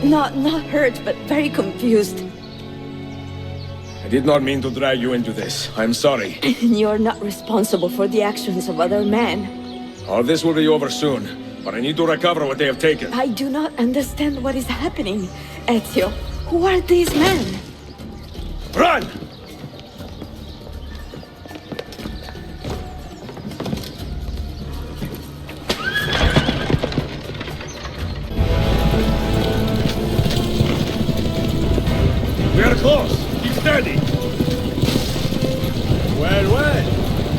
Not hurt, but very confused. I did not mean to drag you into this. I'm sorry. You're not responsible for the actions of other men. All this will be over soon, but I need to recover what they have taken. I do not understand what is happening. Ezio, who are these men? Run! We are close. Keep steady. Well, well.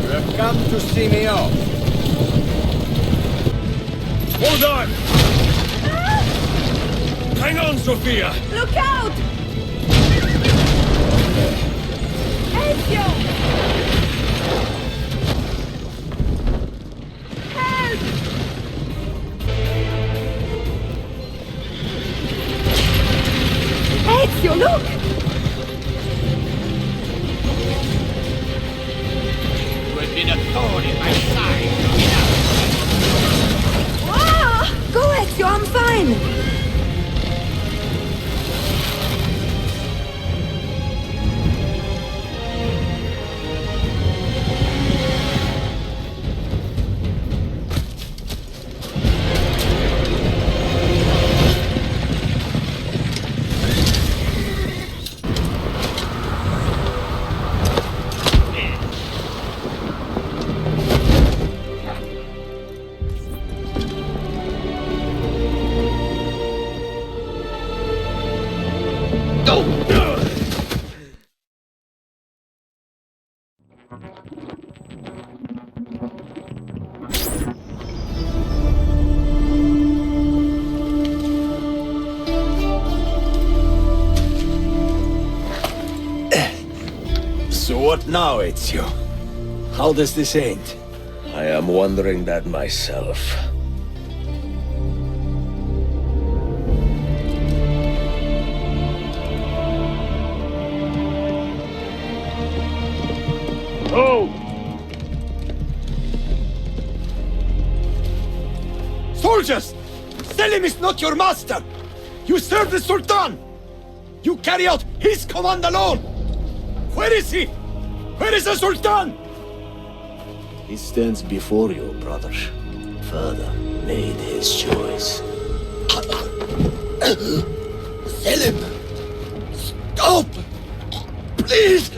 You have come to see me off. Hold on! Hang on, Sophia! Look out! Ezio! Help! Ezio, look! You have been a thorn in my side. Go, Ezio, I'm fine! So what now, Ezio? How does this end? I am wondering that myself. Oh! Soldiers! Selim is not your master! You serve the Sultan! You carry out his command alone! Where is he? Where is the Sultan? He stands before you, brother. Father made his choice. Selim! Stop! Please!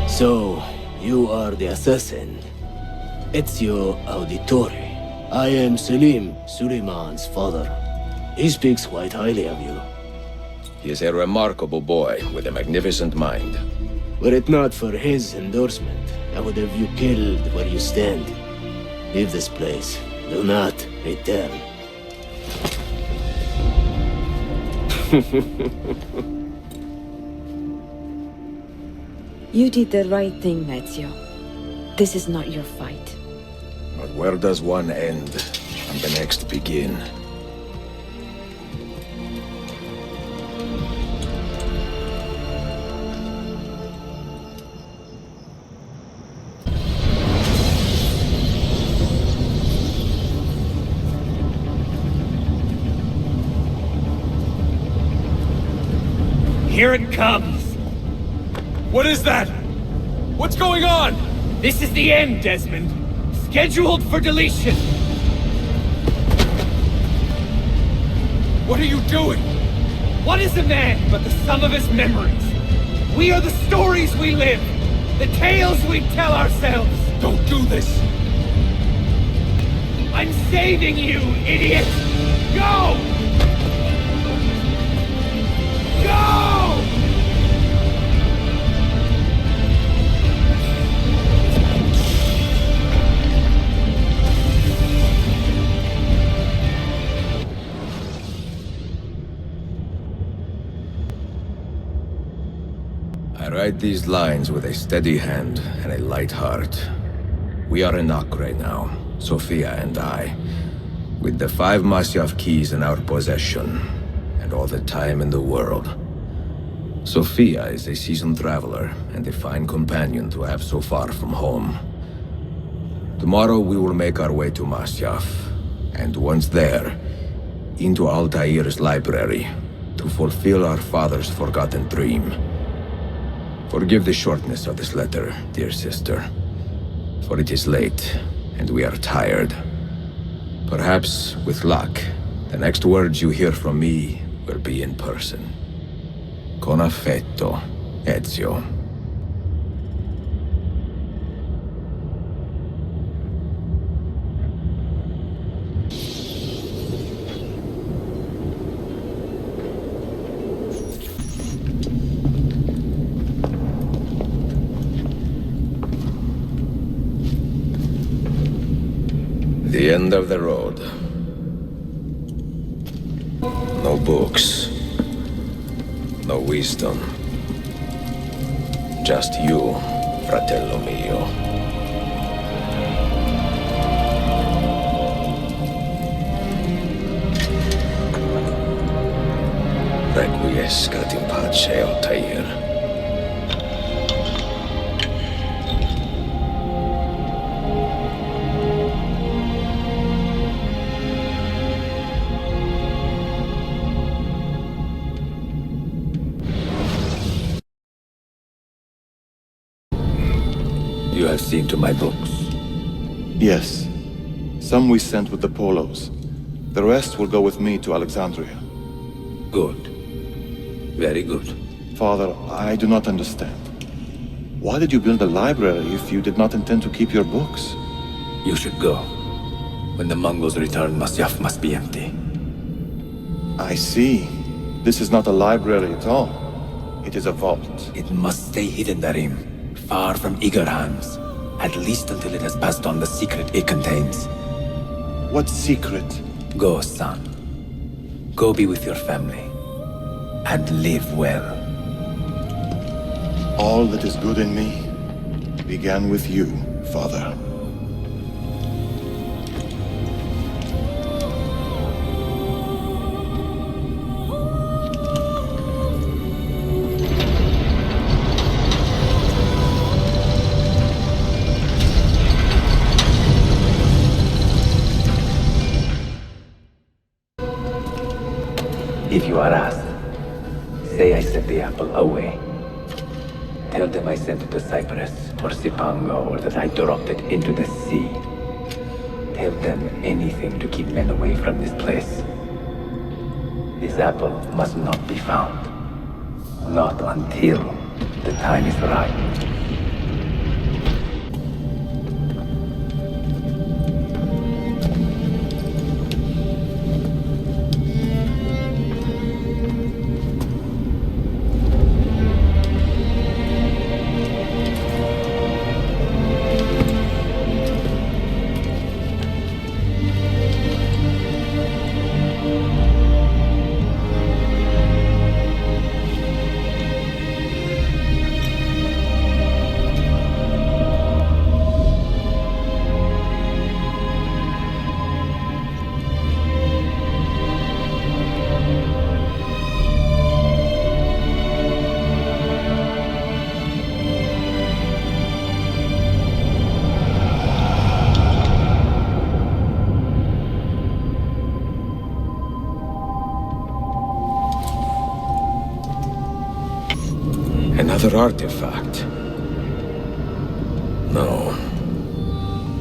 So, you are the assassin. Ezio Auditore. I am Selim, Suleiman's father. He speaks quite highly of you. He is a remarkable boy with a magnificent mind. Were it not for his endorsement, I would have you killed where you stand. Leave this place. Do not return. You did the right thing, Ezio. This is not your fight. But where does one end and the next begin? Here it comes! What is that? What's going on? This is the end, Desmond. Scheduled for deletion. What are you doing? What is a man but the sum of his memories? We are the stories we live, the tales we tell ourselves. Don't do this. I'm saving you, idiot! Go! Go! I write these lines with a steady hand and a light heart. We are in Acre now, Sofia and I, with the 5 Masyaf keys in our possession, and all the time in the world. Sofia is a seasoned traveler, and a fine companion to have so far from home. Tomorrow we will make our way to Masyaf, and once there, into Altair's library, to fulfill our father's forgotten dream. Forgive the shortness of this letter, dear sister, for it is late, and we are tired. Perhaps, with luck, the next words you hear from me will be in person. Con affetto, Ezio. The end of the road. No books. No wisdom. Just you, fratello mio. Requiescat in pace, Altair. You have seen to my books? Yes. Some we sent with the Polos. The rest will go with me to Alexandria. Good. Very good. Father, I do not understand. Why did you build a library if you did not intend to keep your books? You should go. When the Mongols return, Masyaf must be empty. I see. This is not a library at all. It is a vault. It must stay hidden, Darim. Far from eager hands. At least until it has passed on the secret it contains. What secret? Go, son. Go be with your family. And live well. All that is good in me began with you, Father. If you are asked, say I sent the apple away. Tell them I sent it to Cyprus or Cipango, or that I dropped it into the sea. Tell them anything to keep men away from this place. This apple must not be found. Not until the time is right. Another artifact. No.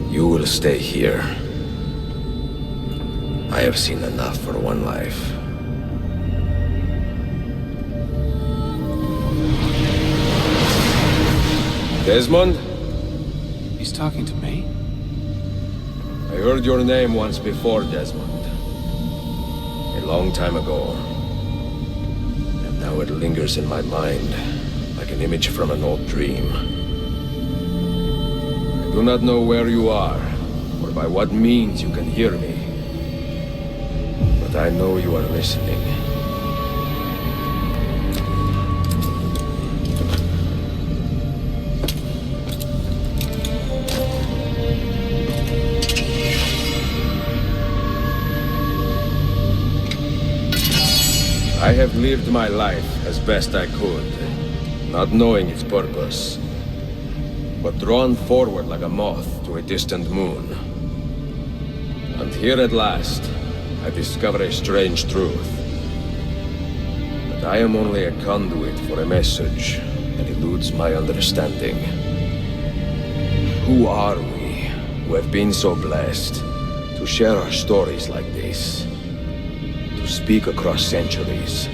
You will stay here. I have seen enough for one life. Desmond? He's talking to me? I heard your name once before, Desmond. A long time ago. And now it lingers in my mind, like an image from an old dream. I do not know where you are, or by what means you can hear me. But I know you are listening. I have lived my life as best I could, not knowing its purpose, but drawn forward like a moth to a distant moon. And here at last, I discover a strange truth. That I am only a conduit for a message that eludes my understanding. Who are we, who have been so blessed, to share our stories like this? To speak across centuries?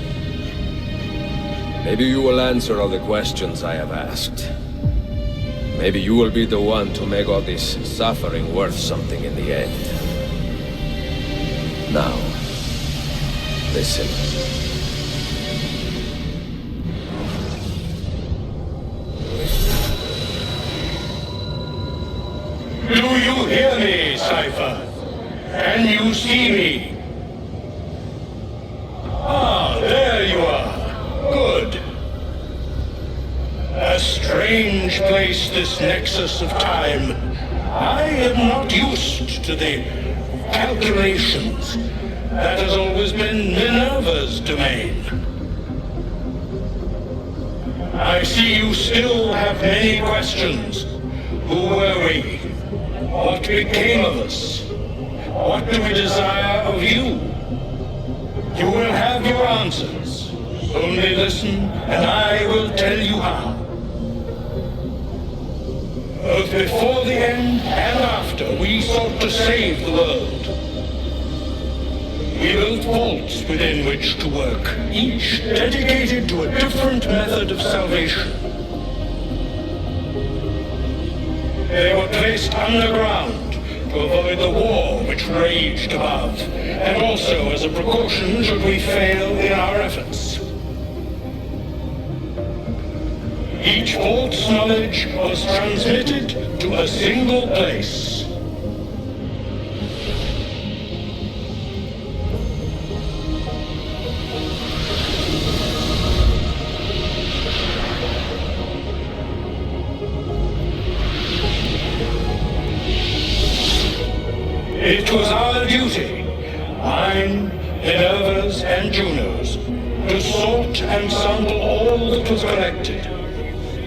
Maybe you will answer all the questions I have asked. Maybe you will be the one to make all this suffering worth something in the end. Now, listen. Do you hear me, Cypher? Can you see me? Ah, there you are. Good. A strange place, this nexus of time. I am not used to the calculations. That has always been Minerva's domain. I see you still have many questions. Who were we? What became of us? What do we desire of you? You will have your answers. Only listen, and I will tell you how. Both before the end and after, we sought to save the world. We built vaults within which to work, each dedicated to a different method of salvation. They were placed underground to avoid the war which raged above, and also as a precaution should we fail in our efforts. Each false knowledge was transmitted to a single place. It was our duty, mine, Minerva's, and Juno's, to sort and sample all that was collected.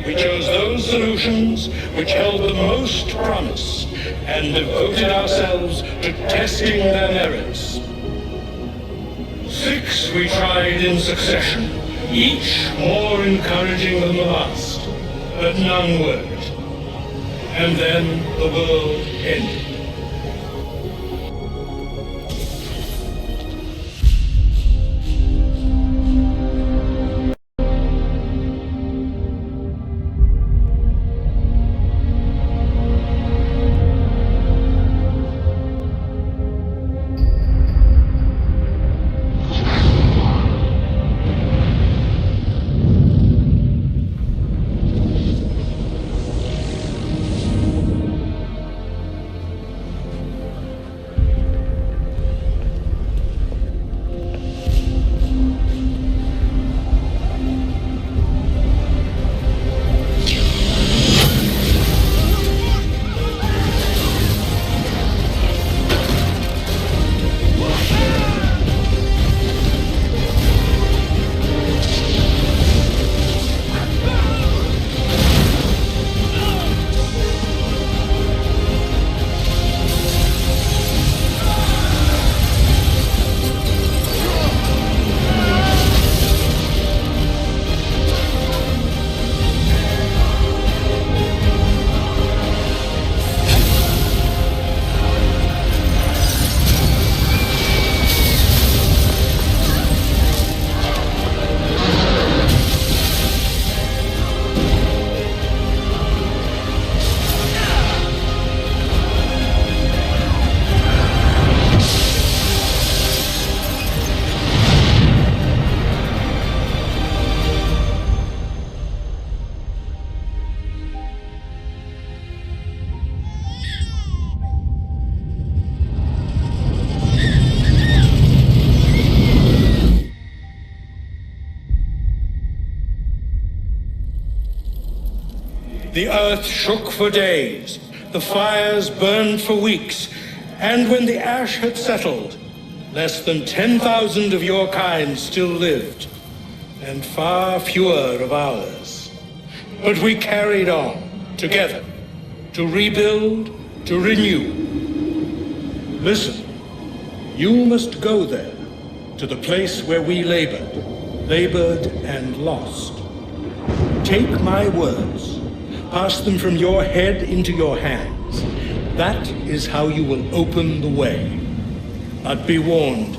We chose those solutions which held the most promise and devoted ourselves to testing their merits. 6 we tried in succession, each more encouraging than the last, but none worked. And then the world ended. The earth shook for days, the fires burned for weeks, and when the ash had settled, less than 10,000 of your kind still lived, and far fewer of ours. But we carried on, together, to rebuild, to renew. Listen, you must go there, to the place where we labored and lost. Take my words. Pass them from your head into your hands. That is how you will open the way. But be warned,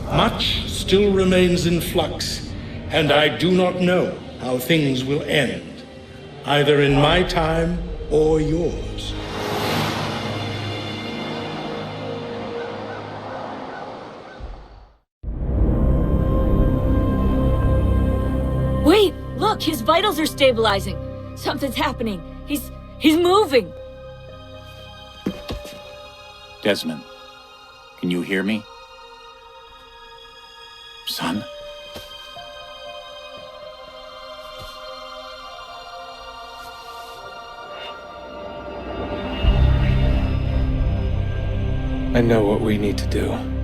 much still remains in flux, and I do not know how things will end, either in my time or yours. Wait, look, his vitals are stabilizing. Something's happening. He's moving. Desmond, can you hear me? Son? I know what we need to do.